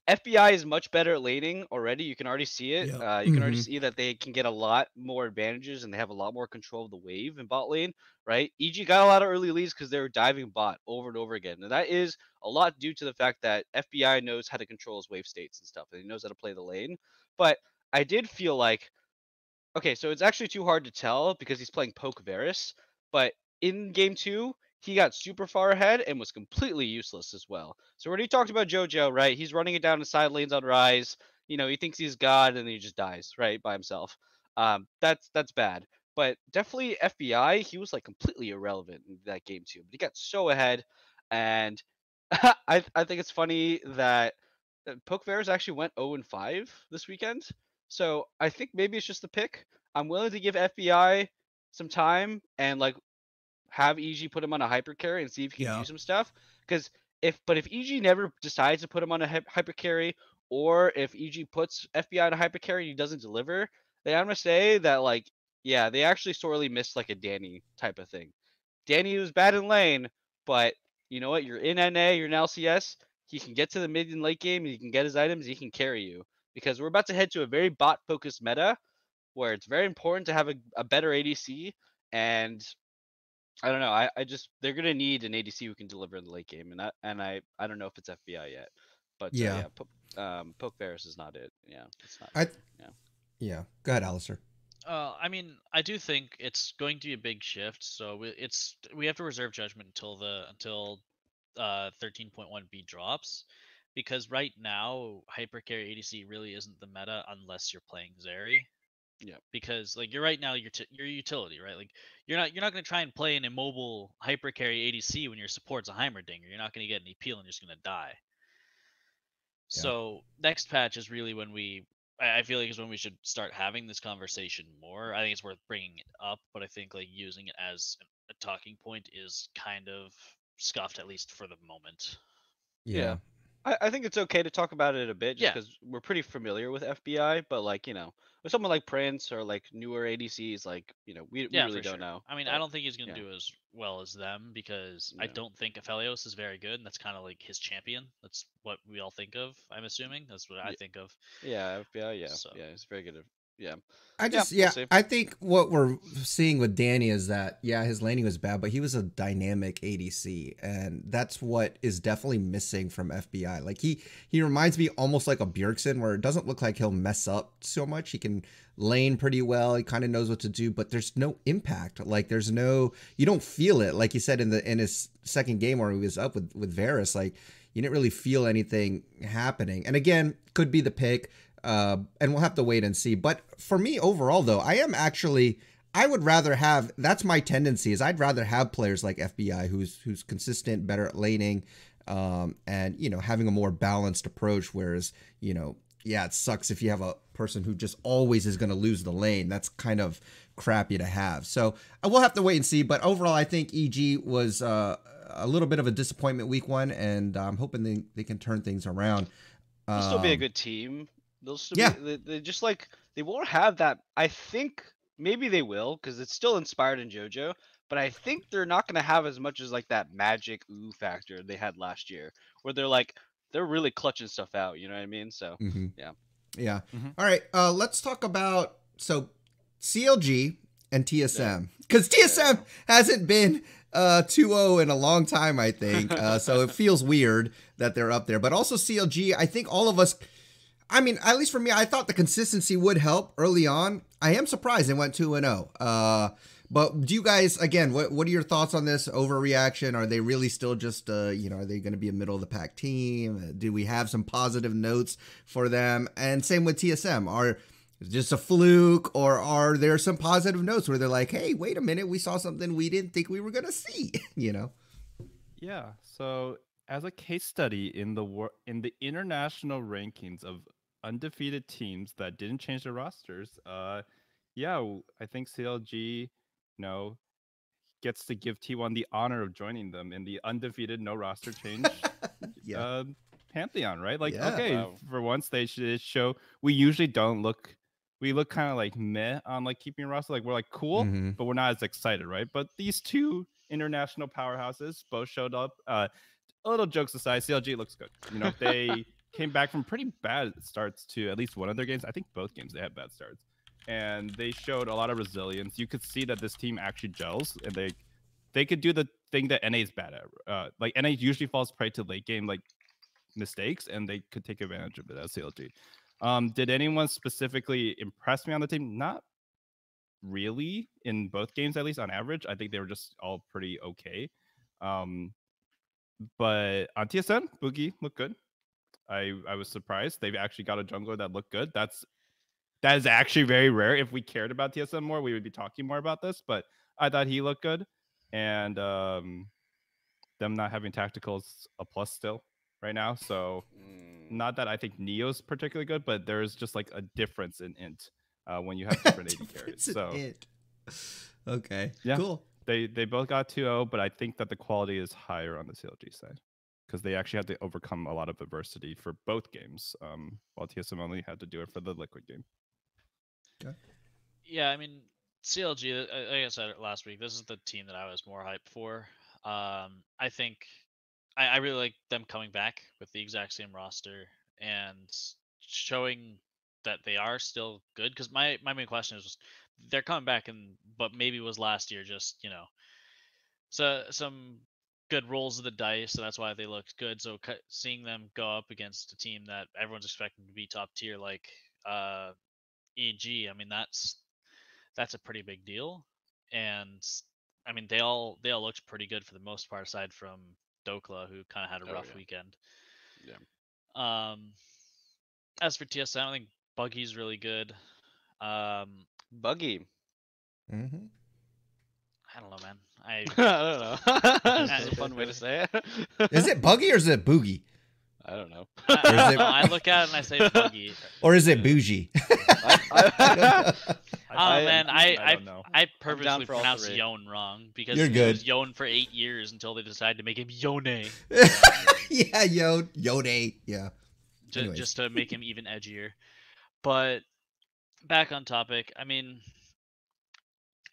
FBI is much better at laning already. You can already see it. Yep. You can already see that they can get a lot more advantages and they have a lot more control of the wave in bot lane, right? EG got a lot of early leads because they were diving bot over and over again. And that is a lot due to the fact that FBI knows how to control his wave states and stuff, and he knows how to play the lane. But I did feel like, okay, so it's actually too hard to tell because he's playing Poke Varus, but in game two, he got super far ahead and was completely useless as well. So when he talked about JoJo, right, he's running it down the side lanes on Rise. You know, he thinks he's God and then he just dies, right, by himself. That's bad. But definitely FBI, he was like completely irrelevant in that game too. But he got so ahead, and I think it's funny that Poke Varus actually went 0-5 this weekend. So I think maybe it's just the pick. I'm willing to give FBI some time and like have EG put him on a hyper carry and see if he can do some stuff. Because if EG never decides to put him on a hyper carry, or if EG puts FBI on a hyper carry and he doesn't deliver, then I'm gonna say that like, yeah, they actually sorely missed like a Danny type of thing. Danny was bad in lane, but you know what? You're in NA, you're in LCS. He can get to the mid and late game, and he can get his items, he can carry you. Because we're about to head to a very bot focused meta where it's very important to have a better ADC, and I don't know. I just they're gonna need an ADC who can deliver in the late game, and I don't know if it's FBI yet. But Yeah. Poke Varus is not it. Yeah, it's not. I Yeah. yeah. Go ahead, Alistair. I mean, I do think it's going to be a big shift. So we have to reserve judgment until 13.1b drops, because right now hypercarry ADC really isn't the meta unless you're playing Zeri. Yeah. Because like you're right now you're utility, right? Like you're not going to try and play an immobile hypercarry ADC when your support's a Heimerdinger. You're not going to get any peel and you're just going to die. Yeah. So next patch is really when I feel like is when we should start having this conversation more. I think it's worth bringing it up, but I think like using it as a talking point is kind of scuffed, at least for the moment. Yeah. I think it's okay to talk about it a bit just Yeah. because we're pretty familiar with FBI, but like, with someone like Prince or like newer ADCs, like, we Yeah, really for don't sure. know. I mean, I But don't think he's gonna yeah. do as well as them, because I Yeah. don't think Aphelios is very good, and that's kind of like his champion. That's what we all think of. I'm assuming that's what I Yeah. think of. Yeah, FBI, yeah. So Yeah, it's very good. Yeah. Yeah, We'll see. I think what we're seeing with Danny is that, yeah, his laning was bad, but he was a dynamic ADC, and that's what is definitely missing from FBI. Like he reminds me almost like a Bjergsen, where it doesn't look like he'll mess up so much. He can lane pretty well. He kind of knows what to do, but there's no impact. Like you don't feel it. Like you said in his second game where he was up with Varus, like you didn't really feel anything happening. And again, could be the pick. And we'll have to wait and see. But for me overall, though, I would rather have, that's my tendency, is I'd rather have players like FBI who's consistent, better at laning, and, having a more balanced approach. Whereas, yeah, it sucks if you have a person who just always is going to lose the lane. That's kind of crappy to have. So we'll have to wait and see. But overall, I think EG was a little bit of a disappointment week 1, and I'm hoping they can turn things around. They'll still be a good team. They'll still Yeah. be, they just like, they won't have that. I think maybe they will, because it's still inspired in JoJo, but I think they're not going to have as much as like that magic ooh factor they had last year, where they're really clutching stuff out. You know what I mean? So, yeah. Yeah. All right. Let's talk about CLG and TSM, because TSM hasn't been 2-0 in a long time, I think. So it feels weird that they're up there, but also CLG. I think all of us. I mean, at least for me, I thought the consistency would help early on. I am surprised they went 2-0. But do you guys, again, what are your thoughts on this overreaction? Are they really still just, are they going to be a middle of the pack team? Do we have some positive notes for them? And same with TSM. Are just a fluke, or are there some positive notes where they're like, hey, wait a minute, we saw something we didn't think we were going to see, Yeah. So as a case study in the international rankings of undefeated teams that didn't change their rosters, I think CLG, gets to give T1 the honor of joining them in the undefeated no roster change pantheon, right? Like, okay, for once they should show. We usually don't look. We look kind of like meh on like keeping a roster. Like we're like cool, but we're not as excited, right? But these two international powerhouses both showed up. A little jokes aside, CLG looks good. They came back from pretty bad starts to at least one of their games. I think both games they had bad starts, and they showed a lot of resilience. You could see that this team actually gels, and they could do the thing that NA is bad at. Like NA usually falls prey to late game like mistakes, and they could take advantage of it as CLG. Did anyone specifically impress me on the team? Not really in both games, at least on average. I think they were just all pretty okay. But on TSM, Boogie looked good. I was surprised. They've actually got a jungler that looked good. That is actually very rare. If we cared about TSM more, we would be talking more about this. But I thought he looked good. And them not having tactical is a plus still right now. So not that I think Neo's particularly good, but there's just like a difference in int when you have different AD carries. So okay, yeah, cool. They both got 2-0, but I think that the quality is higher on the CLG side because they actually had to overcome a lot of adversity for both games, while TSM only had to do it for the Liquid game. Okay. Yeah, I mean, CLG, like I said last week, this is the team that I was more hyped for. I think I really like them coming back with the exact same roster and showing that they are still good. Because my main question is, they're coming back, but maybe was last year just so some good rolls of the dice, so that's why they looked good. So seeing them go up against a team that everyone's expecting to be top tier, like EG, I mean that's a pretty big deal. And I mean they all looked pretty good for the most part, aside from Dokla, who kind of had a rough weekend. Yeah. As for TSM, I think Buggy's really good. Buggy. Mm-hmm. I don't know, man. I don't know. That's a fun way to say it. Is it Buggy or is it Boogie? I don't know. I look at it and I say Buggy. Or is it Bougie? I don't know, man. I don't know. I purposely pronounced Yon wrong because You're he good. was Yon for 8 years until they decided to make him Yone. Yeah, Yone. Yeah. Just to make him even edgier. But back on topic, I mean,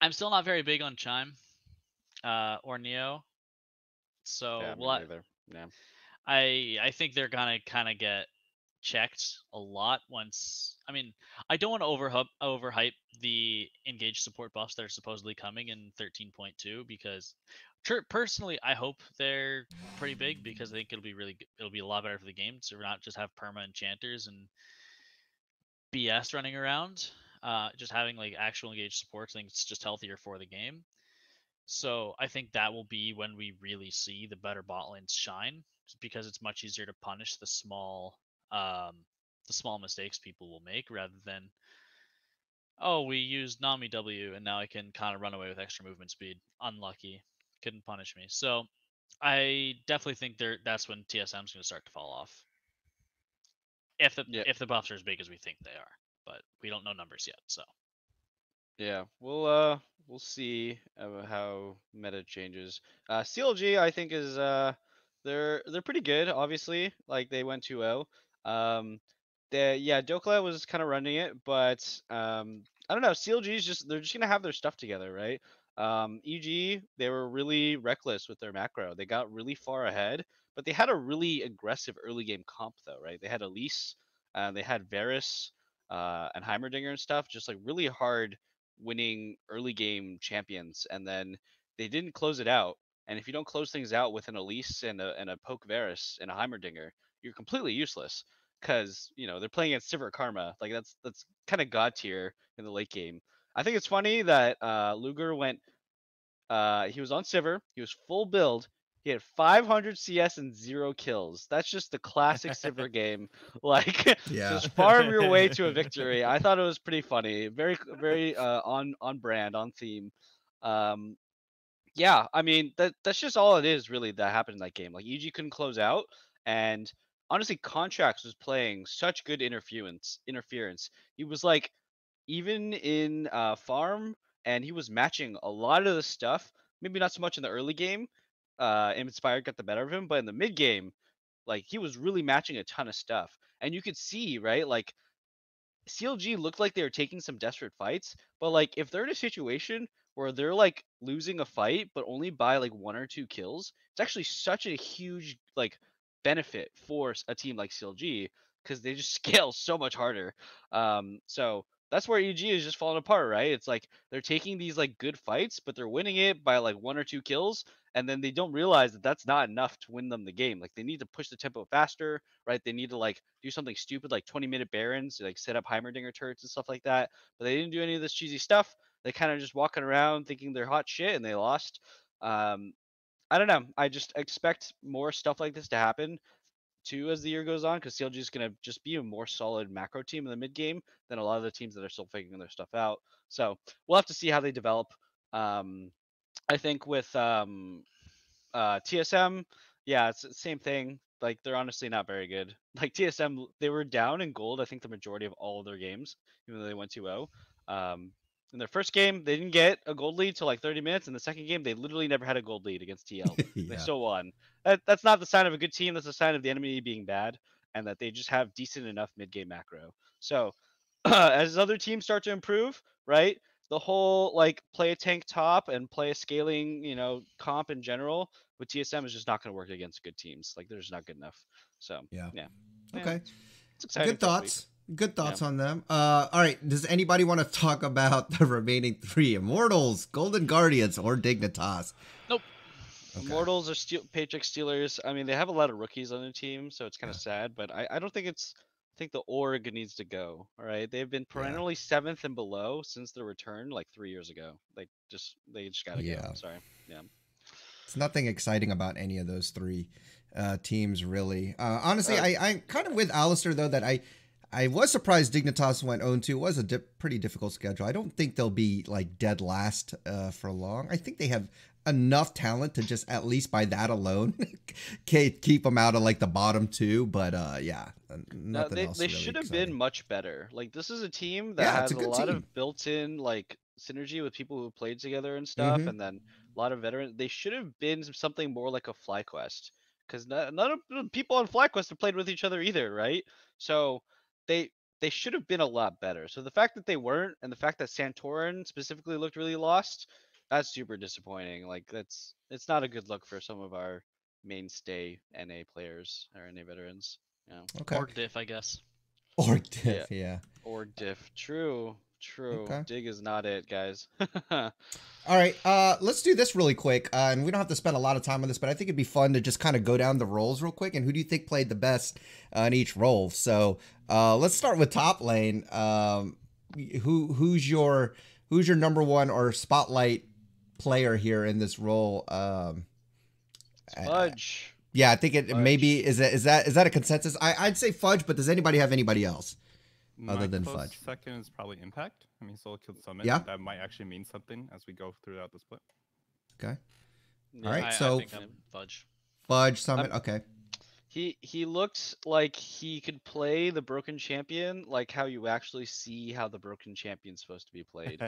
I'm still not very big on Chime or Neo. So Yeah, me neither. Yeah. I think they're gonna kind of get checked a lot once. I mean, I don't want to overhype the engaged support buffs that are supposedly coming in 13.2 because personally I hope they're pretty big because I think it'll be really good. It'll be a lot better for the game to not just have perma enchanters and BS running around. Just having like actual engaged supports, I think it's just healthier for the game. So I think that will be when we really see the better bot lanes shine, because it's much easier to punish the small mistakes people will make rather than, oh, we used Nami W and now I can kind of run away with extra movement speed. Unlucky, couldn't punish me. So I definitely think that's when TSM's going to start to fall off. If the buffs are as big as we think they are, but we don't know numbers yet. So yeah, we'll see how meta changes. CLG I think is they're pretty good. Obviously, like they went 2-0. Dokla was kind of running it, but I don't know. CLG is they're just gonna have their stuff together, right? EG, they were really reckless with their macro. They got really far ahead, but they had a really aggressive early game comp though, right? They had Elise, they had Varus, and Heimerdinger and stuff, just like really hard winning early game champions, and then they didn't close it out. And if you don't close things out with an Elise and a Poke Varus and a Heimerdinger, you're completely useless. Because they're playing against Sivir Karma, like that's kind of god tier in the late game. I think it's funny that Luger went. He was on Sivir. He was full build. He had 500 CS and 0 kills. That's just the classic Sivir game. Like, just farm your way to a victory. I thought it was pretty funny. Very, very on brand, on theme. Yeah, I mean that's just all it is really that happened in that game. Like EG couldn't close out, and honestly, Contracts was playing such good interference. He was like, even in farm, and he was matching a lot of the stuff. Maybe not so much in the early game. Inspired got the better of him, but in the mid game, like he was really matching a ton of stuff. And you could see, right, like CLG looked like they were taking some desperate fights, but like if they're in a situation where they're like losing a fight but only by like 1 or 2 kills, it's actually such a huge like benefit for a team like CLG because they just scale so much harder. So that's where EG is just falling apart, right? It's like they're taking these like good fights, but they're winning it by like 1 or 2 kills, and then they don't realize that that's not enough to win them the game. Like they need to push the tempo faster, right? They need to like do something stupid like 20-minute barons, like set up Heimerdinger turrets and stuff like that. But they didn't do any of this cheesy stuff. They kind of just walking around thinking they're hot shit, and they lost. I don't know. I just expect more stuff like this to happen too as the year goes on, because CLG is going to just be a more solid macro team in the mid game than a lot of the teams that are still figuring their stuff out. So we'll have to see how they develop. I think with TSM, yeah, it's the same thing. Like they're honestly not very good. Like TSM, they were down in gold, I think the majority of all of their games, even though they went 2-0. In their first game, they didn't get a gold lead till like 30 minutes. In the second game, they literally never had a gold lead against TL. They still won. That's not the sign of a good team. That's a sign of the enemy being bad, and that they just have decent enough mid-game macro. So as other teams start to improve, right, the whole like play a tank top and play a scaling, comp in general with TSM is just not going to work against good teams. Like they're just not good enough. So yeah. Okay. It's exciting. Good thoughts. Good thoughts on them. All right. Does anybody want to talk about the remaining 3 Immortals, Golden Guardians, or Dignitas? Nope. Okay. Immortals are paycheck stealers. I mean, they have a lot of rookies on their team, so it's kind of sad. But I don't think it's. I think the org needs to go. All right, they've been perennially 7th and below since their return, like 3 years ago. Like they just gotta go. Yeah. Sorry. Yeah. It's nothing exciting about any of those three teams, really. Honestly, I'm kind of with Alistair, though, that I was surprised Dignitas went 0-2. It was a pretty difficult schedule. I don't think they'll be like dead last for long. I think they have enough talent to just, at least by that alone, keep them out of like the bottom 2. But yeah, nothing else. They really should have exciting. been much better. Like, this is a team that has a lot of built-in like synergy with people who played together and stuff, and then a lot of veterans. They should have been something more like a FlyQuest, because none of the people on FlyQuest have played with each other either, right? So they should have been a lot better. So the fact that they weren't, and the fact that Santorin specifically looked really lost, that's super disappointing. Like, it's not a good look for some of our mainstay NA players or NA veterans. Yeah. Okay. Or diff, I guess. Or diff, yeah. Or diff. True. Okay. Dig is not it, guys. All right, let's do this really quick, and we don't have to spend a lot of time on this, but I think it'd be fun to just kind of go down the roles real quick, and who do you think played the best in each role? So let's start with top lane. Who's your number one or spotlight player here in this role? Fudge. Yeah, I think it maybe is that a consensus? I'd say Fudge, but does anybody have anybody else other than Fudge? Second is probably Impact. I mean, Solo killed Summit. Yeah. That might actually mean something as we go throughout the split. Okay. Yeah, All right. I So think I'm Fudge. Fudge, Summit. Okay. He looked like he could play the broken champion, like how you actually see how the broken champion's supposed to be played.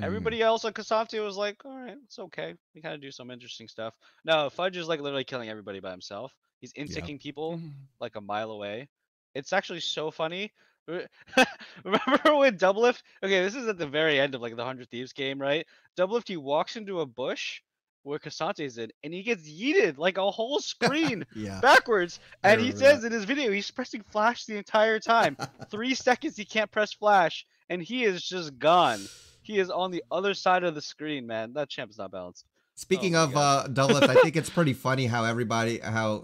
Everybody else on Kassadin was like, all right, it's okay. We kind of do some interesting stuff. No, Fudge is like literally killing everybody by himself. He's insecting people like a mile away. It's actually so funny. Remember when Doublelift? Okay, this is at the very end of like the 100 Thieves game, right? Doublelift, he walks into a bush where Kassadin's in, and he gets yeeted like a whole screen backwards. And he says in his video, he's pressing flash the entire time. 3 seconds he can't press flash, and he is just gone. He is on the other side of the screen, man. That champ's not balanced. Speaking of Doublelift, I think it's pretty funny how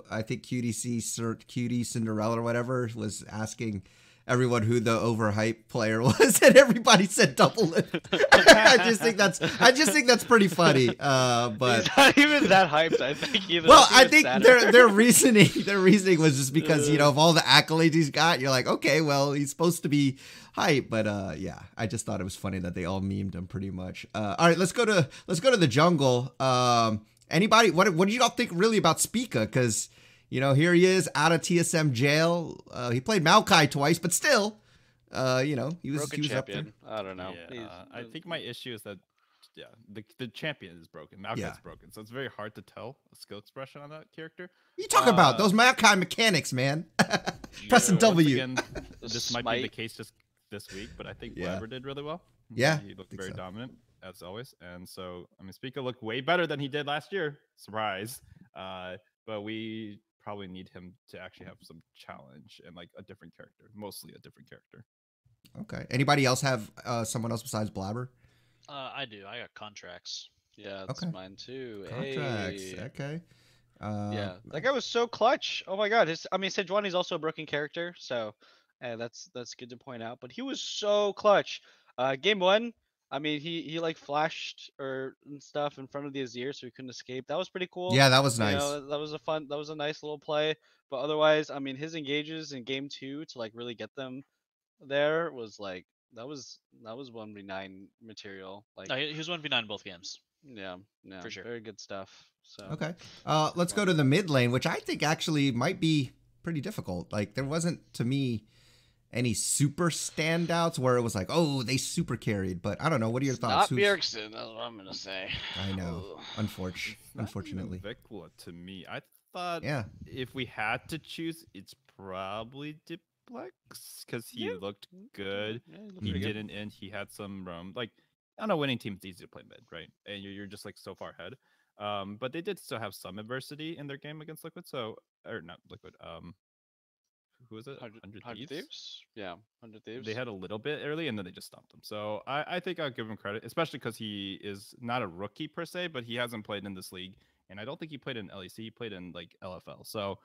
I think Cutie Cinderella or whatever was asking everyone who the overhyped player was, and everybody said Doublelift. I just think that's pretty funny. But he's not even that hyped, I think. Either. Well, I think their reasoning was just because of all the accolades he's got. You're like, okay, well, he's supposed to be hype, but yeah, I just thought it was funny that they all memed him pretty much. All right, let's go to the jungle. Anybody, what do you all think really about Spica? Because here he is out of TSM jail. He played Maokai twice, but still, he was up there. I don't know. Yeah, I think my issue is that, the champion is broken. Maokai's broken, so it's very hard to tell a skill expression on that character. What you talk about? Those Maokai mechanics, man. Pressing W. Again, this might be the case just this week, but I think Weber did really well. Yeah, he looked very dominant as always, and so I mean, Spica looked way better than he did last year. Surprise! But we probably need him to actually have some challenge and like a different character, mostly a different character. Okay. Anybody else have someone else besides Blabber? I do. I got contracts. Yeah, that's mine too. Contracts. Hey. Okay. Yeah, that guy was so clutch. Oh my god. Sejuani's also a broken character, so that's good to point out. But he was so clutch. Game 1, I mean, he like flashed and stuff in front of the Azir, so he couldn't escape. That was pretty cool. Yeah, that was nice. That was a nice little play. But otherwise, I mean, his engages in game 2 to like really get them there was like that was 1v9 material. Like no, he was 1v9 both games. Yeah, for sure. Very good stuff. So okay, let's go to the mid lane, which I think actually might be pretty difficult. Like there wasn't to me any super standouts where it was like, oh, they super carried. But I don't know. What are your thoughts? Not Bjergsen, that's what I'm gonna say. I know. Unfortunately. Vikla to me. I thought if we had to choose, it's probably Diplex because he looked good. He didn't end. He had some like I don't know, winning teams easy to play mid, right? And you're just like so far ahead. But they did still have some adversity in their game against Liquid. So or not Liquid. Who was it? 100 Thieves? Yeah, 100 Thieves. They had a little bit early, and then they just stopped him. So I think I'll give him credit, especially because he is not a rookie per se, but he hasn't played in this league and I don't think he played in LEC. He played in like LFL. So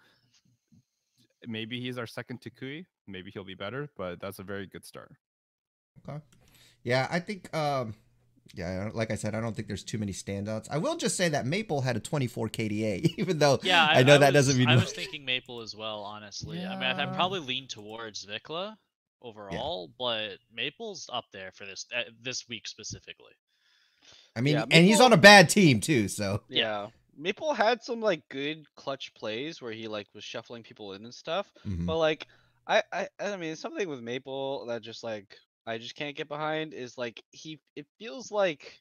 maybe he's our second Takui. Maybe he'll be better, but that's a very good start. Okay. Yeah, I think. Yeah, like I said, I don't think there's too many standouts. I will just say that Maple had a 24 KDA, even though I know that doesn't mean I much. was thinking Maple as well, honestly. I mean, I'd probably lean towards Vikla overall, but Maple's up there for this week specifically. I mean, Yeah, and he's on a bad team too, so. Yeah. Maple had some like good clutch plays where he like was shuffling people in and stuff. But like I mean something with Maple that just like I just can't get behind is like it feels like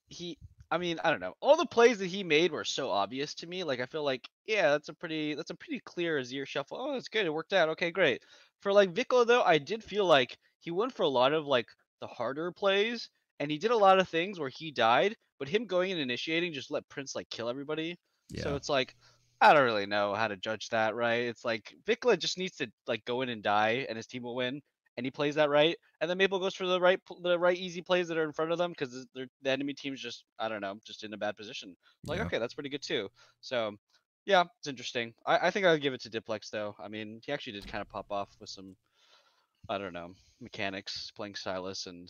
he I mean, I don't know. All the plays that he made were so obvious to me. Like I feel like, yeah, that's a pretty clear Azir shuffle. Oh, that's good. It worked out. Okay, great. For like Vikla though, I did feel like he went for a lot of like the harder plays and he did a lot of things where he died, but him going and initiating just let Prince like kill everybody. Yeah. So it's like I don't really know how to judge that, right? It's like Vikla just needs to like go in and die and his team will win. And he plays that right, and then Maple goes for the right easy plays that are in front of them because the enemy team's just I don't know, just in a bad position. Like okay, that's pretty good too. So yeah, it's interesting. I think I'll give it to Diplex though. I mean, he actually did kind of pop off with some I don't know mechanics playing Silas and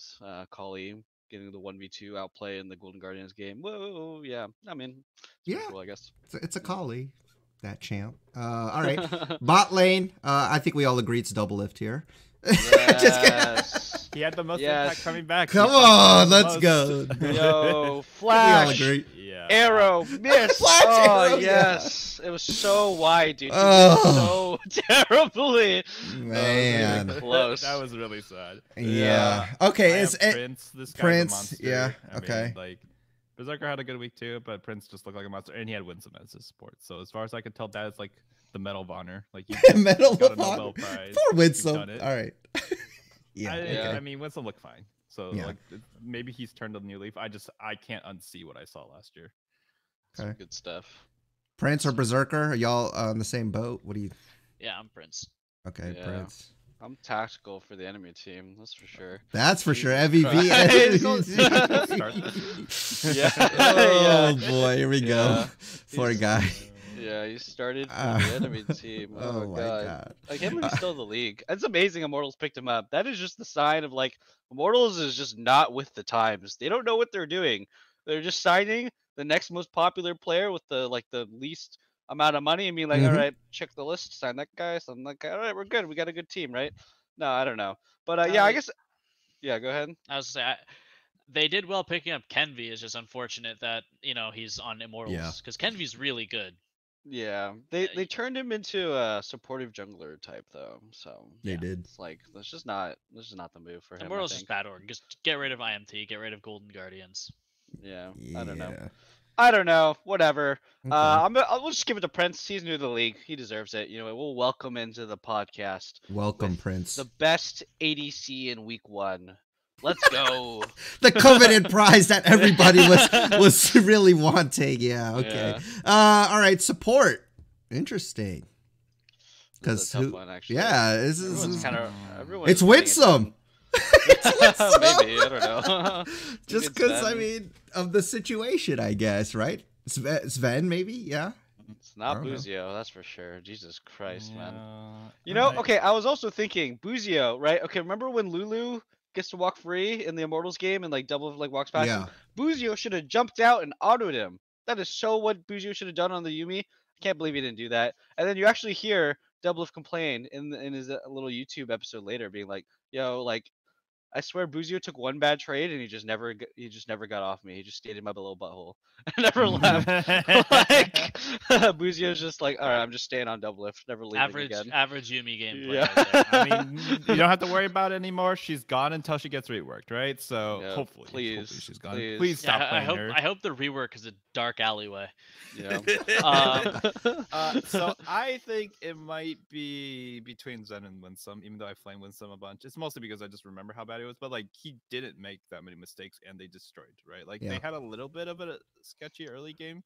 Kali getting the 1v2 outplay in the Golden Guardians game. Whoa, yeah. I mean, it's pretty cool, I guess. It's a Kali, that champ. All right, bot lane. I think we all agree it's double lift here. Yes. He had the most impact coming back. Come on, let's go. Yo, Flash. We all agree. Yeah. Arrow, miss. Flash oh, arrow, yes. It was so wide, dude. So terribly. Man. Close. That was really sad. Yeah. Okay. It's Prince. This guy's Prince. a monster. Yeah. I Okay. mean, like Berserker had a good week too, but Prince just looked like a monster, and he had Winsome as his support. So as far as I could tell, that is like the Medal of Honor. Like you Medal got of a Nobel Honor. Prize. For Winsome. All right. I mean, Winsome looked fine. So Yeah. like maybe he's turned a new leaf. I can't unsee what I saw last year. Some Okay. good stuff. Prince or Berserker? Are y'all on the same boat? What do you? Yeah, I'm Prince. Okay, Yeah. Prince. I'm tactical for the enemy team, that's for sure. That's for sure. Jesus MVP. Yeah. Oh boy, here we go. Yeah. Poor guy. Yeah, he started for the enemy team. Oh my god. Like him and he's still in the league. It's amazing Immortals picked him up. That is just the sign of like Immortals is just not with the times. They don't know what they're doing. They're just signing the next most popular player with the least amount of money and being like, all right, check the list, sign that guy, sign that guy. All right, we're good. We got a good team, right? No, I don't know. But yeah, I guess yeah, go ahead. I was gonna say they did well picking up Kenvi. It's just unfortunate that he's on Immortals because Kenvi's really good. Yeah, they turned him into a supportive jungler type though. So They did. It's like that's just not the move for him. Immortals is bad org. Just get rid of IMT, get rid of Golden Guardians. Yeah, I don't know. Whatever. Okay. I'll just give it to Prince. He's new to the league. He deserves it. We'll welcome into the podcast. Welcome, Prince. The best ADC in week 1. Let's go. The coveted prize that everybody was really wanting. Yeah. Okay. Yeah. All right. Support. Interesting. Because this is kind of it's Winsome. Maybe I don't know. Just because I mean of the situation, I guess, right? Sven, maybe, yeah. It's not Buzio, that's for sure. Jesus Christ, man. Right. Okay. I was also thinking Buzio, right? Okay, remember when Lulu gets to walk free in the Immortals game and like double walks past him? Buzio should have jumped out and autoed him. That is so what Buzio should have done on the Yuumi. I can't believe he didn't do that. And then you actually hear Doublelift complain in his little YouTube episode later, being like, "Yo, like, I swear Buzio took one bad trade and he just never got off me. He just stayed in my little butthole and never left." Like Buzio's just like, "All right, I'm just staying on Doublelift, never leaving again." Average Yuumi gameplay. Yeah. Right there. I mean, you don't have to worry about it anymore. She's gone until she gets reworked, right? So hopefully she's gone. Please stop playing her. I hope the rework is a dark alleyway. Yeah. So I think it might be between Zen and Winsome, even though I flame Winsome a bunch. It's mostly because I just remember how bad it was, but like he didn't make that many mistakes and they destroyed, right? Like they had a little bit of a sketchy early game,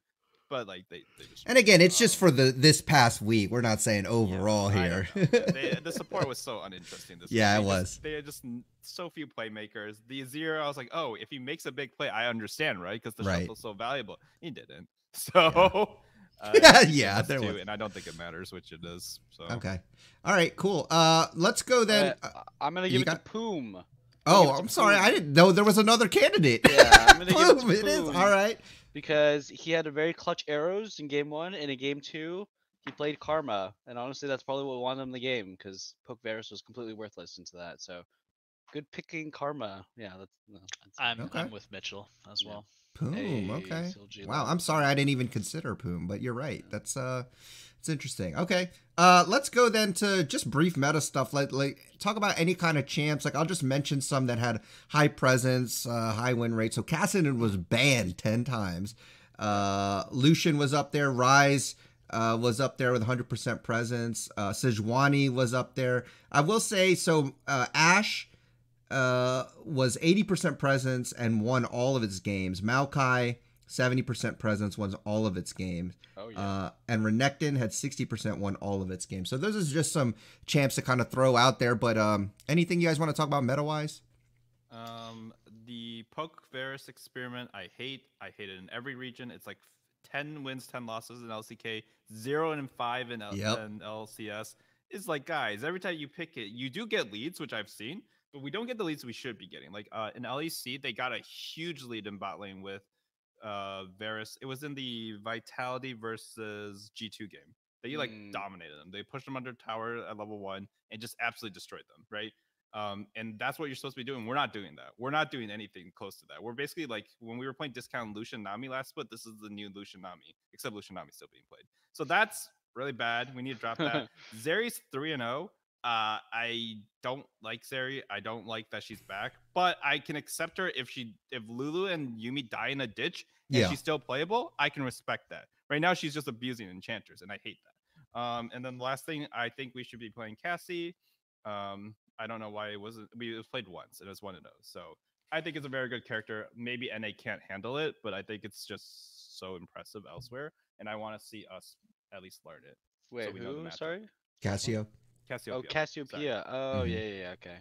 but like they just. And again, it's just for this past week. We're not saying overall here. The support was so uninteresting this week. It was. They had just so few playmakers. The Azir, I was like, oh, if he makes a big play, I understand, right? Because the shuffle's so valuable. He didn't. So Yeah, that's there two, was. and I don't think it matters which it is. So Okay. All right, cool. Let's go then. I'm gonna you give it got- to Poom. Oh, I'm sorry. I didn't know there was another candidate. Yeah, I'm gonna give it to Boom, it is. Poom. All right. Because he had a very clutch arrows in game 1, and in game 2, he played Karma, and honestly, that's probably what won him the game because Poke Varus was completely worthless into that. So, good picking Karma. Yeah, that's Okay. I'm with Mitchell as well. Poom. Hey, Okay. CLG Wow. love. I'm sorry. I didn't even consider Poom, but you're right. That's it's interesting. Okay. Let's go then to just brief meta stuff. Like talk about any kind of champs. Like I'll just mention some that had high presence, high win rate. So Kassadin was banned 10 times. Lucian was up there. Rise was up there with 100% presence. Sejuani was up there. I will say so. Ashe was 80% presence and won all of its games. Maokai 70% presence, won all of its games. Oh yeah. And Renekton had 60%, won all of its games. So those are just some champs to kind of throw out there. But anything you guys want to talk about meta-wise? The Poke Varus experiment, I hate. I hate it in every region. It's like 10 wins, 10 losses in LCK, 0 and 5 in LCS. It's like, guys, every time you pick it, you do get leads, which I've seen, but we don't get the leads we should be getting. Like in LEC, they got a huge lead in bot lane with Varus. It was in the Vitality versus G2 game. They like dominated them. They pushed them under tower at level 1 and just absolutely destroyed them, right? And that's what you're supposed to be doing. We're not doing that. We're not doing anything close to that. We're basically like when we were playing discount Lucian Nami last split, this is the new Lucian Nami, except Lucian Nami still being played. So that's really bad. We need to drop that. Zeri's 3-0. I don't like Zeri. I don't like that she's back, but I can accept her if Lulu and Yumi die in a ditch and she's still playable. I can respect that. Right now, she's just abusing enchanters, and I hate that. And then the last thing, I think we should be playing Cassie. I don't know why it wasn't. We played once. It was 1-0. So I think it's a very good character. Maybe NA can't handle it, but I think it's just so impressive elsewhere, and I want to see us at least learn it. Wait, so we know the who? matchup. Sorry. Cassiopeia. Oh, Cassiopeia. Oh, Mhm. yeah. Okay.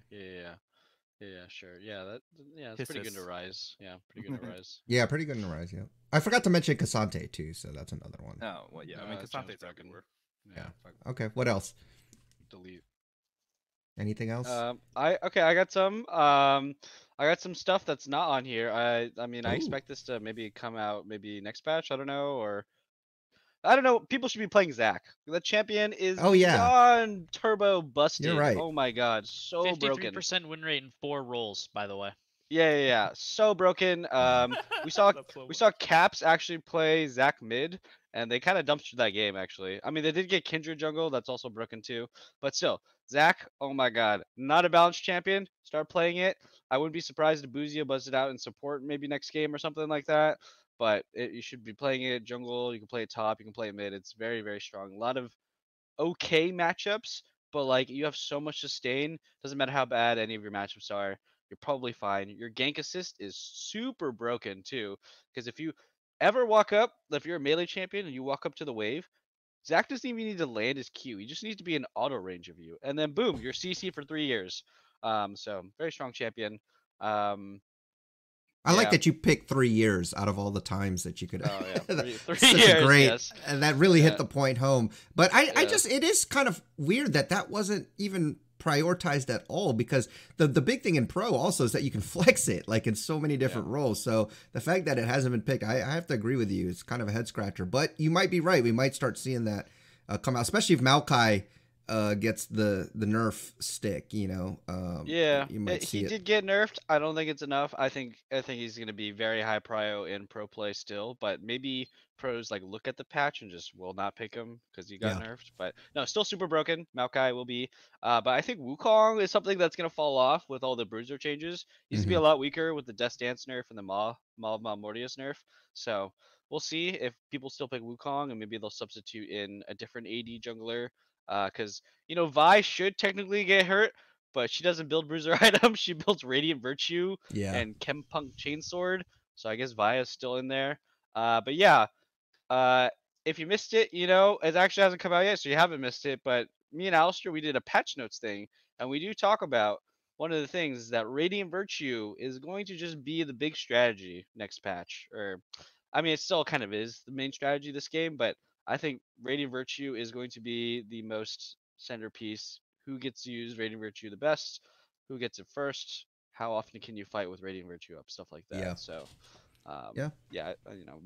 Yeah, sure. Yeah, it's pretty good to Rise. Yeah, pretty good to Rise. Yeah, pretty good in the Rise, yeah. I forgot to mention Cassante too, so that's another one. Oh, well, yeah. I mean, Cassante's not good. Yeah. Okay, what else? Delete. Anything else? I got some. I got some stuff that's not on here. I mean, I expect this to maybe come out maybe next patch. I don't know, or I don't know. People should be playing Zac. The champion is beyond turbo busted. You're right. Oh my god, so broken. 53% win rate in 4 rolls, by the way. Yeah. So broken. We saw Caps actually play Zac mid, and they kind of dumpstered that game. Actually, I mean, they did get Kindred jungle. That's also broken too. But still, Zac. Oh my god, not a balanced champion. Start playing it. I wouldn't be surprised if Boozia buzzed it out in support maybe next game or something like that. But you should be playing it jungle. You can play it top. You can play it mid. It's very, very strong. A lot of okay matchups, but like you have so much sustain. Doesn't matter how bad any of your matchups are. You're probably fine. Your gank assist is super broken too, because if you ever walk up, if you're a melee champion and you walk up to the wave, Zac doesn't even need to land his Q. He just needs to be in auto range of you, and then boom, you're CC for 3 years. So very strong champion. I like that you picked 3 years out of all the times that you could. Oh yeah, three Such years, a great, yes. and that really hit the point home. But I just, it is kind of weird that wasn't even prioritized at all, because the big thing in pro also is that you can flex it like in so many different roles. So the fact that it hasn't been picked, I have to agree with you. It's kind of a head scratcher, but you might be right. We might start seeing that come out, especially if Maokai gets the nerf stick, you know. You might see he did get nerfed. I don't think it's enough. I think he's going to be very high prio in pro play still, but maybe pros like look at the patch and just will not pick him because he got nerfed. But no, still super broken. Maokai will be, but I think Wukong is something that's going to fall off with all the bruiser changes. He used to be a lot weaker with the Death Dance nerf and the Maw Mortius nerf. So we'll see if people still pick Wukong, and maybe they'll substitute in a different AD jungler. Because Vi should technically get hurt, but she doesn't build bruiser items. She builds Radiant Virtue and Chempunk Chainsword. So I guess Vi is still in there. But yeah, if you missed it, it actually hasn't come out yet, so you haven't missed it. But me and Alistair, we did a patch notes thing, and we do talk about one of the things is that Radiant Virtue is going to just be the big strategy next patch. Or I mean, it still kind of is the main strategy of this game, but I think Radiant Virtue is going to be the most centerpiece. Who gets to use Radiant Virtue the best? Who gets it first? How often can you fight with Radiant Virtue up? Stuff like that. Yeah. So, Yeah. yeah,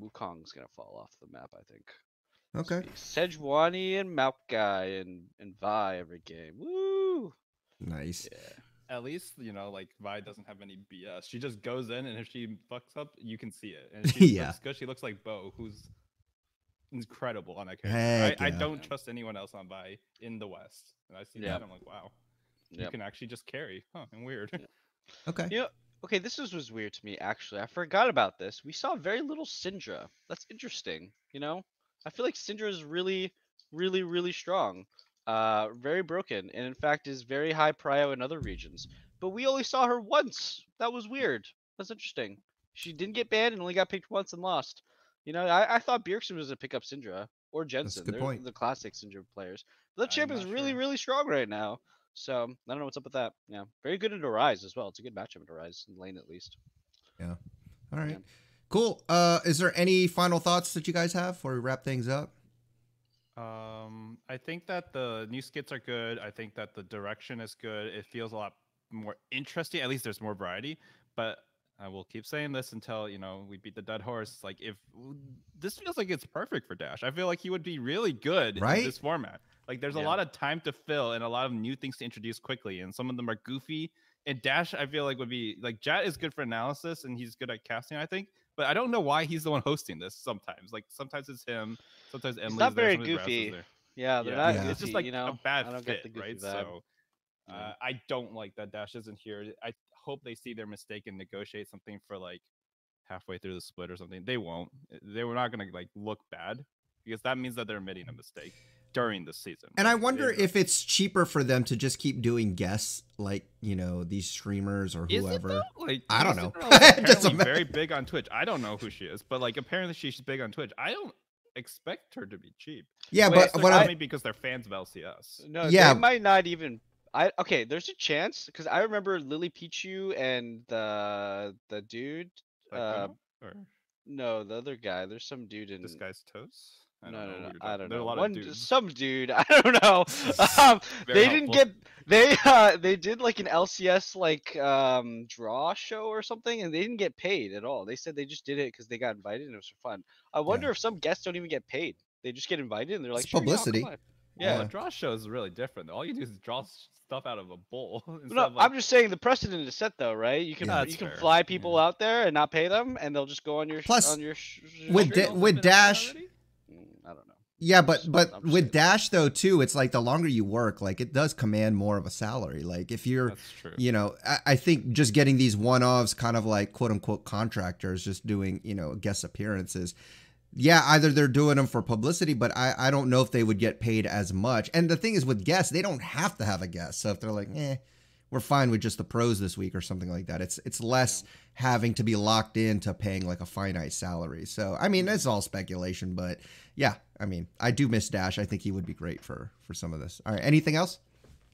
Wukong's gonna fall off the map, I think. Okay. Sejuani and Maokai and Vi every game. Woo! Nice. Yeah. At least, like Vi doesn't have any BS. She just goes in, and if she fucks up, you can see it. And if she Yeah. looks good, she looks like Bo, who's incredible on that Heck character. I yeah. don't trust anyone else on Vi in the West. And I see that, and I'm like, wow, you can actually just carry. Huh, and weird. Okay. Okay, this was weird to me, actually. I forgot about this. We saw very little Syndra. That's interesting, I feel like Syndra is really, really, really strong. Very broken, and in fact is very high prio in other regions. But we only saw her once. That was weird. That's interesting. She didn't get banned and only got picked once and lost. I thought Bjergsen was a pick up Syndra or Jensen. good They're point. the classic Syndra players. But that I'm champ is not really, sure. really strong right now. So I don't know what's up with that. Yeah, very good into Rise as well. It's a good matchup into Rise in lane at least. Yeah. All right. Yeah. Cool. Is there any final thoughts that you guys have before we wrap things up? I think that the new skits are good. I think that the direction is good. It feels a lot more interesting. At least there's more variety. But I will keep saying this until we beat the dead horse. Like, if this feels like it's perfect for Dash, I feel like he would be really good in Right? this format. Like, there's a lot of time to fill and a lot of new things to introduce quickly, and some of them are goofy. And Dash, I feel like would be like Jat is good for analysis and he's good at casting, I think. But I don't know why he's the one hosting this. Sometimes, like sometimes it's him, sometimes Emily's He's not there, very sometimes Brass is goofy. there. Yeah, they're not Yeah. goofy. It's just like a bad I don't fit, get the goofy right? vibe. So I don't like that Dash isn't here. I hope they see their mistake and negotiate something for like halfway through the split or something. They won't. They were not gonna like look bad because that means that they're admitting a mistake during the season. And I wonder if it's cheaper for them to just keep doing guests, like these streamers or Is whoever. it though? Like, I don't know. Apparently Doesn't matter. very big on Twitch. I don't know who she is, but like apparently she's big on Twitch. I don't expect her to be cheap. Yeah, Wait, but What what because they're fans of LCS. No, Yeah. they might not even. Okay, there's a chance because I remember Lily Pichu and the dude. Like, or No, the other guy. There's some dude in. this guy's toast. No, who you're I talking- don't There are know. a lot One, of dudes. some dude. I don't know. Very They didn't helpful. get. They did like an LCS like draw show or something, and they didn't get paid at all. They said they just did it because they got invited and it was for fun. I wonder if some guests don't even get paid. They just get invited and they're like, It's sure, yeah, I'll publicity. come on." Well, Yeah. a draw show is really different. All you do is draw stuff out of a bowl. instead No, of, like, I'm just saying the precedent is set though, right? You can Yeah. you can That's fair. fly people Yeah. out there and not pay them, and they'll just go on your Plus, on your with stream. Da- with Been on Dash- already? I don't know. Yeah, but I'm just with saying. Dash though too, it's like the longer you work, like it does command more of a salary. Like if you're, That's true. I think just getting these one-offs, kind of like quote unquote contractors, just doing guest appearances. Yeah, either they're doing them for publicity, but I don't know if they would get paid as much. And the thing is with guests, they don't have to have a guest. So if they're like, we're fine with just the pros this week or something like that, it's less having to be locked into paying like a finite salary. So I mean, it's all speculation, but yeah, I mean, I do miss Dash. I think he would be great for some of this. All right, anything else?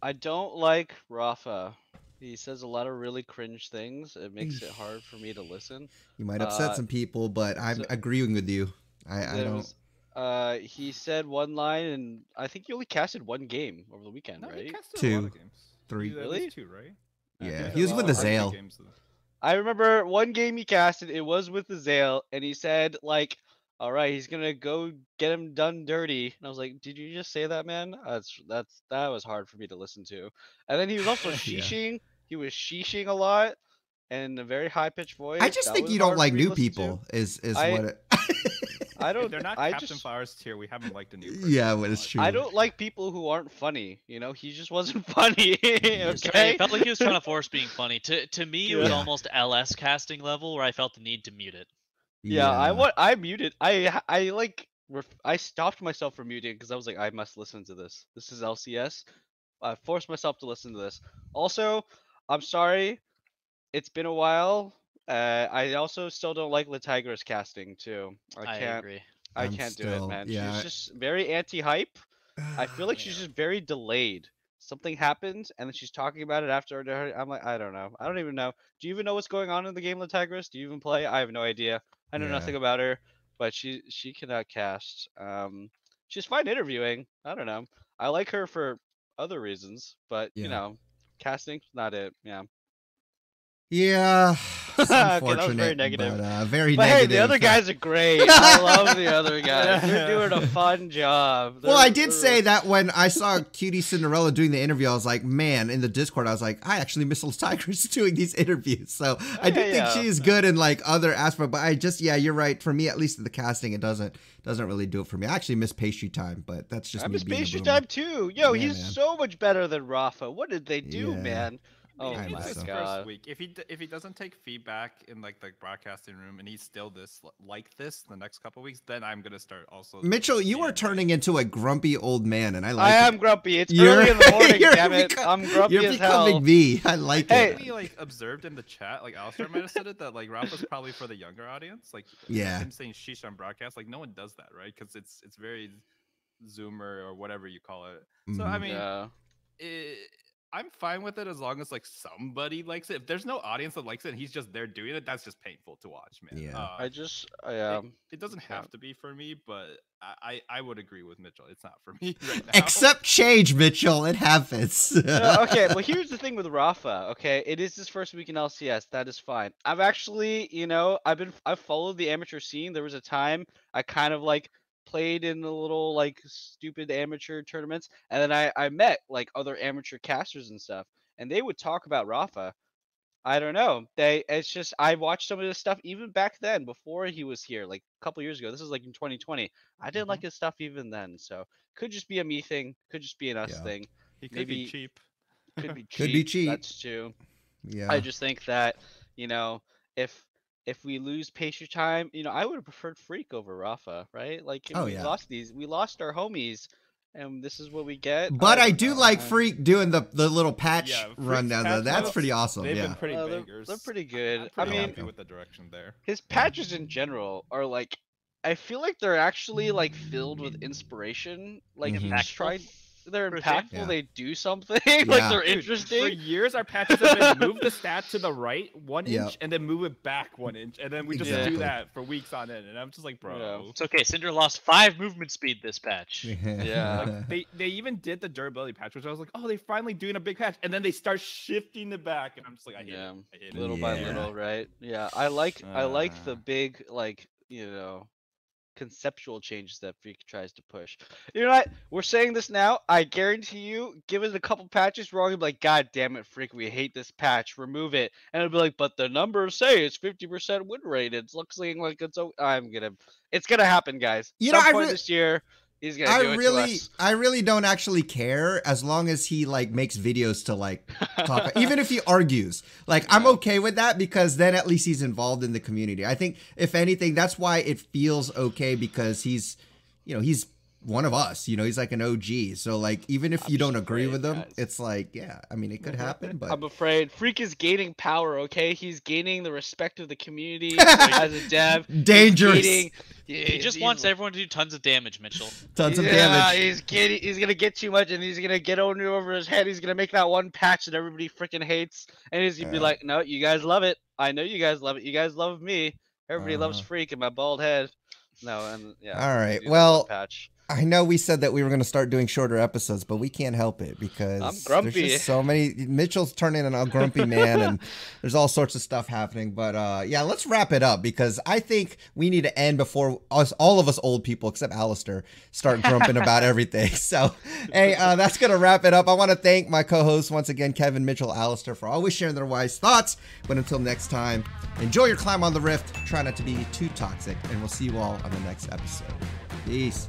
I don't like Rafa. He says a lot of really cringe things. It makes it hard for me to listen. You might upset some people, but I'm so- agreeing with you. I There don't. was- he said one line, and I think he only casted one game over the weekend, No, he right? casted a Two, lot of games. 3. He did at Really? least 2, right? Yeah, did he was a with lot the of Zale. games. I remember one game he casted. It was with the Zale, and he said like, "All right, he's gonna go get him done dirty." And I was like, "Did you just say that, man?" That was hard for me to listen to. And then he was also Yeah. sheeshing. He was sheeshing a lot, and in a very high pitched voice. I just That think was you don't hard for like me to new listen to. people. Is I- what it. I If don't. they're not I Captain just. Flowers tier, we haven't liked a new person. Yeah, in but a it's while. true. I don't like people who aren't funny. He just wasn't funny. Sorry, Okay. it felt like he was trying to force being funny. To me, it was Yeah. almost LS casting level where I felt the need to mute it. Yeah, I muted. I stopped myself from muting because I was like, I must listen to this. This is LCS. I forced myself to listen to this. Also, I'm sorry, it's been a while. I also still don't like Latigra's casting too. I can't. agree. I I'm can't do still- it, man. yeah. She's just very anti-hype. I feel like she's just very delayed. Something happens and then she's talking about it after her. I'm like, I don't know. I don't even know. Do you even know what's going on in the game, Latigris? Do you even play? I have no idea. I know Yeah. nothing about her. but she cannot cast. She's fine interviewing. I don't know. I like her for other reasons, but you Yeah. know, casting's not it. Yeah. Yeah, it's Okay, that was unfortunate, very negative. but very But hey, negative. the other guys are great. I love the other guys. They're doing a fun job. Well, I did say that when I saw Cutie Cinderella doing the interview, I was like, man, in the Discord, I was like, I actually miss those Tigers doing these interviews. So I do think she is good in like other aspects, but I just, yeah, you're right. For me, at least in the casting, it doesn't really do it for me. I actually miss Pastry Time, but that's just I me miss being a Pastry boomer. Time too. Yo, Yeah, he's man. so much better than Rafa. What did they do, Yeah. man? Oh I my know. His god. first week. If he doesn't take feedback in like the broadcasting room and he's still like this the next couple weeks, then I'm gonna start also. Mitchell, you are turning into a grumpy old man, and I like I it. am grumpy. It's early in the morning, damn it. I'm grumpy You're as hell. becoming me. I like Hey. it. We like observed in the chat, like Alistair might have said it, that like Rafa's probably for the younger audience. Like Yeah. him saying sheesh on broadcast, like no one does that, right? Because it's very Zoomer or whatever you call it. So I Mhm. mean, Yeah. I'm fine with it as long as like somebody likes it. If there's no audience that likes it and he's just there doing it, that's just painful to watch, man. Yeah. It doesn't have to be for me, but I would agree with Mitchell. It's not for me right now. Accept change, Mitchell. It happens. No, okay, well here's the thing with Rafa. Okay, it is his first week in LCS. That is fine. I've actually, you know, I've followed the amateur scene. There was a time I kind of like played in the little like stupid amateur tournaments, and then I met like other amateur casters and stuff, and they would talk about Rafa. I don't know. It's just I watched some of his stuff even back then before he was here, like a couple years ago. This is like in 2020. I didn't like his stuff even then, so could just be a me thing, could just be an us Yeah. thing. He could Maybe- be cheap. Could be cheap. Could be cheap. That's true. Yeah. I just think that, you know, if we lose Pastry Time, you know, I would have preferred Freak over Rafa, right? Like Oh, we yeah. lost our homies, and this is what we get. But I don't do know, like man. Freak doing the little patch Yeah, Freak's rundown though. patch That's notes, pretty awesome. They've Yeah. been pretty They're bangers. pretty good. I'm I pretty mean, happy with the direction there. his patches in general are like, I feel like they're actually like filled with inspiration. Like Mhm. he's tried. They're For a change. impactful. Yeah. They do something. Yeah. Like they're Dude, interesting. For years, our patches have been move the stat to the right 1 Yep. inch and then move it back 1 inch, and then we just Exactly. do that for weeks on end. And I'm just like, bro. Yeah. It's okay. Cinder lost 5 movement speed this patch. Yeah. They even did the durability patch, which I was like, oh, they finally doing a big patch, and then they start shifting it back, and I'm just like, I hate Yeah. it. I hate it. Little by Yeah. little, right? Yeah, I like the Uh. big, like, you know, conceptual changes that Freak tries to push. You know what? We're saying this now. I guarantee you, give it a couple patches, we're all gonna be like, God damn it, Freak, we hate this patch. Remove it. And it'll be like, but the numbers say it's 50% win rate. It looks like it's it's gonna happen, guys. You know, Some I point re- this year, he's gonna do it to us. I really don't actually care as long as he like makes videos to like talk. Even if he argues, like I'm okay with that because then at least he's involved in the community. I think if anything, that's why it feels okay because he's one of us. You know, he's like an OG. So like even if you don't agree afraid, with him, guys. it's like yeah. I mean, it could happen, but I'm afraid Freak is gaining power. Okay, he's gaining the respect of the community as a dev. dangerous. He just wants everyone to do tons of damage, Mitchell. Tons of damage. He's gonna get too much, and he's gonna get over his head. He's gonna make that one patch that everybody freaking hates, and he's gonna be like, "No, you guys love it. I know you guys love it. You guys love me. Everybody loves Freak and my bald head." No, and yeah. All right, do that well, one patch. I know we said that we were going to start doing shorter episodes, but we can't help it because I'm grumpy. there's just so many. Mitchell's turning into a grumpy man, and there's all sorts of stuff happening. But yeah, let's wrap it up because I think we need to end before all of us old people, except Alistair, start grumping about everything. So, hey, that's going to wrap it up. I want to thank my co-hosts once again, Kevin, Mitchell, Alistair, for always sharing their wise thoughts. But until next time, enjoy your climb on the rift. Try not to be too toxic, and we'll see you all on the next episode. Peace.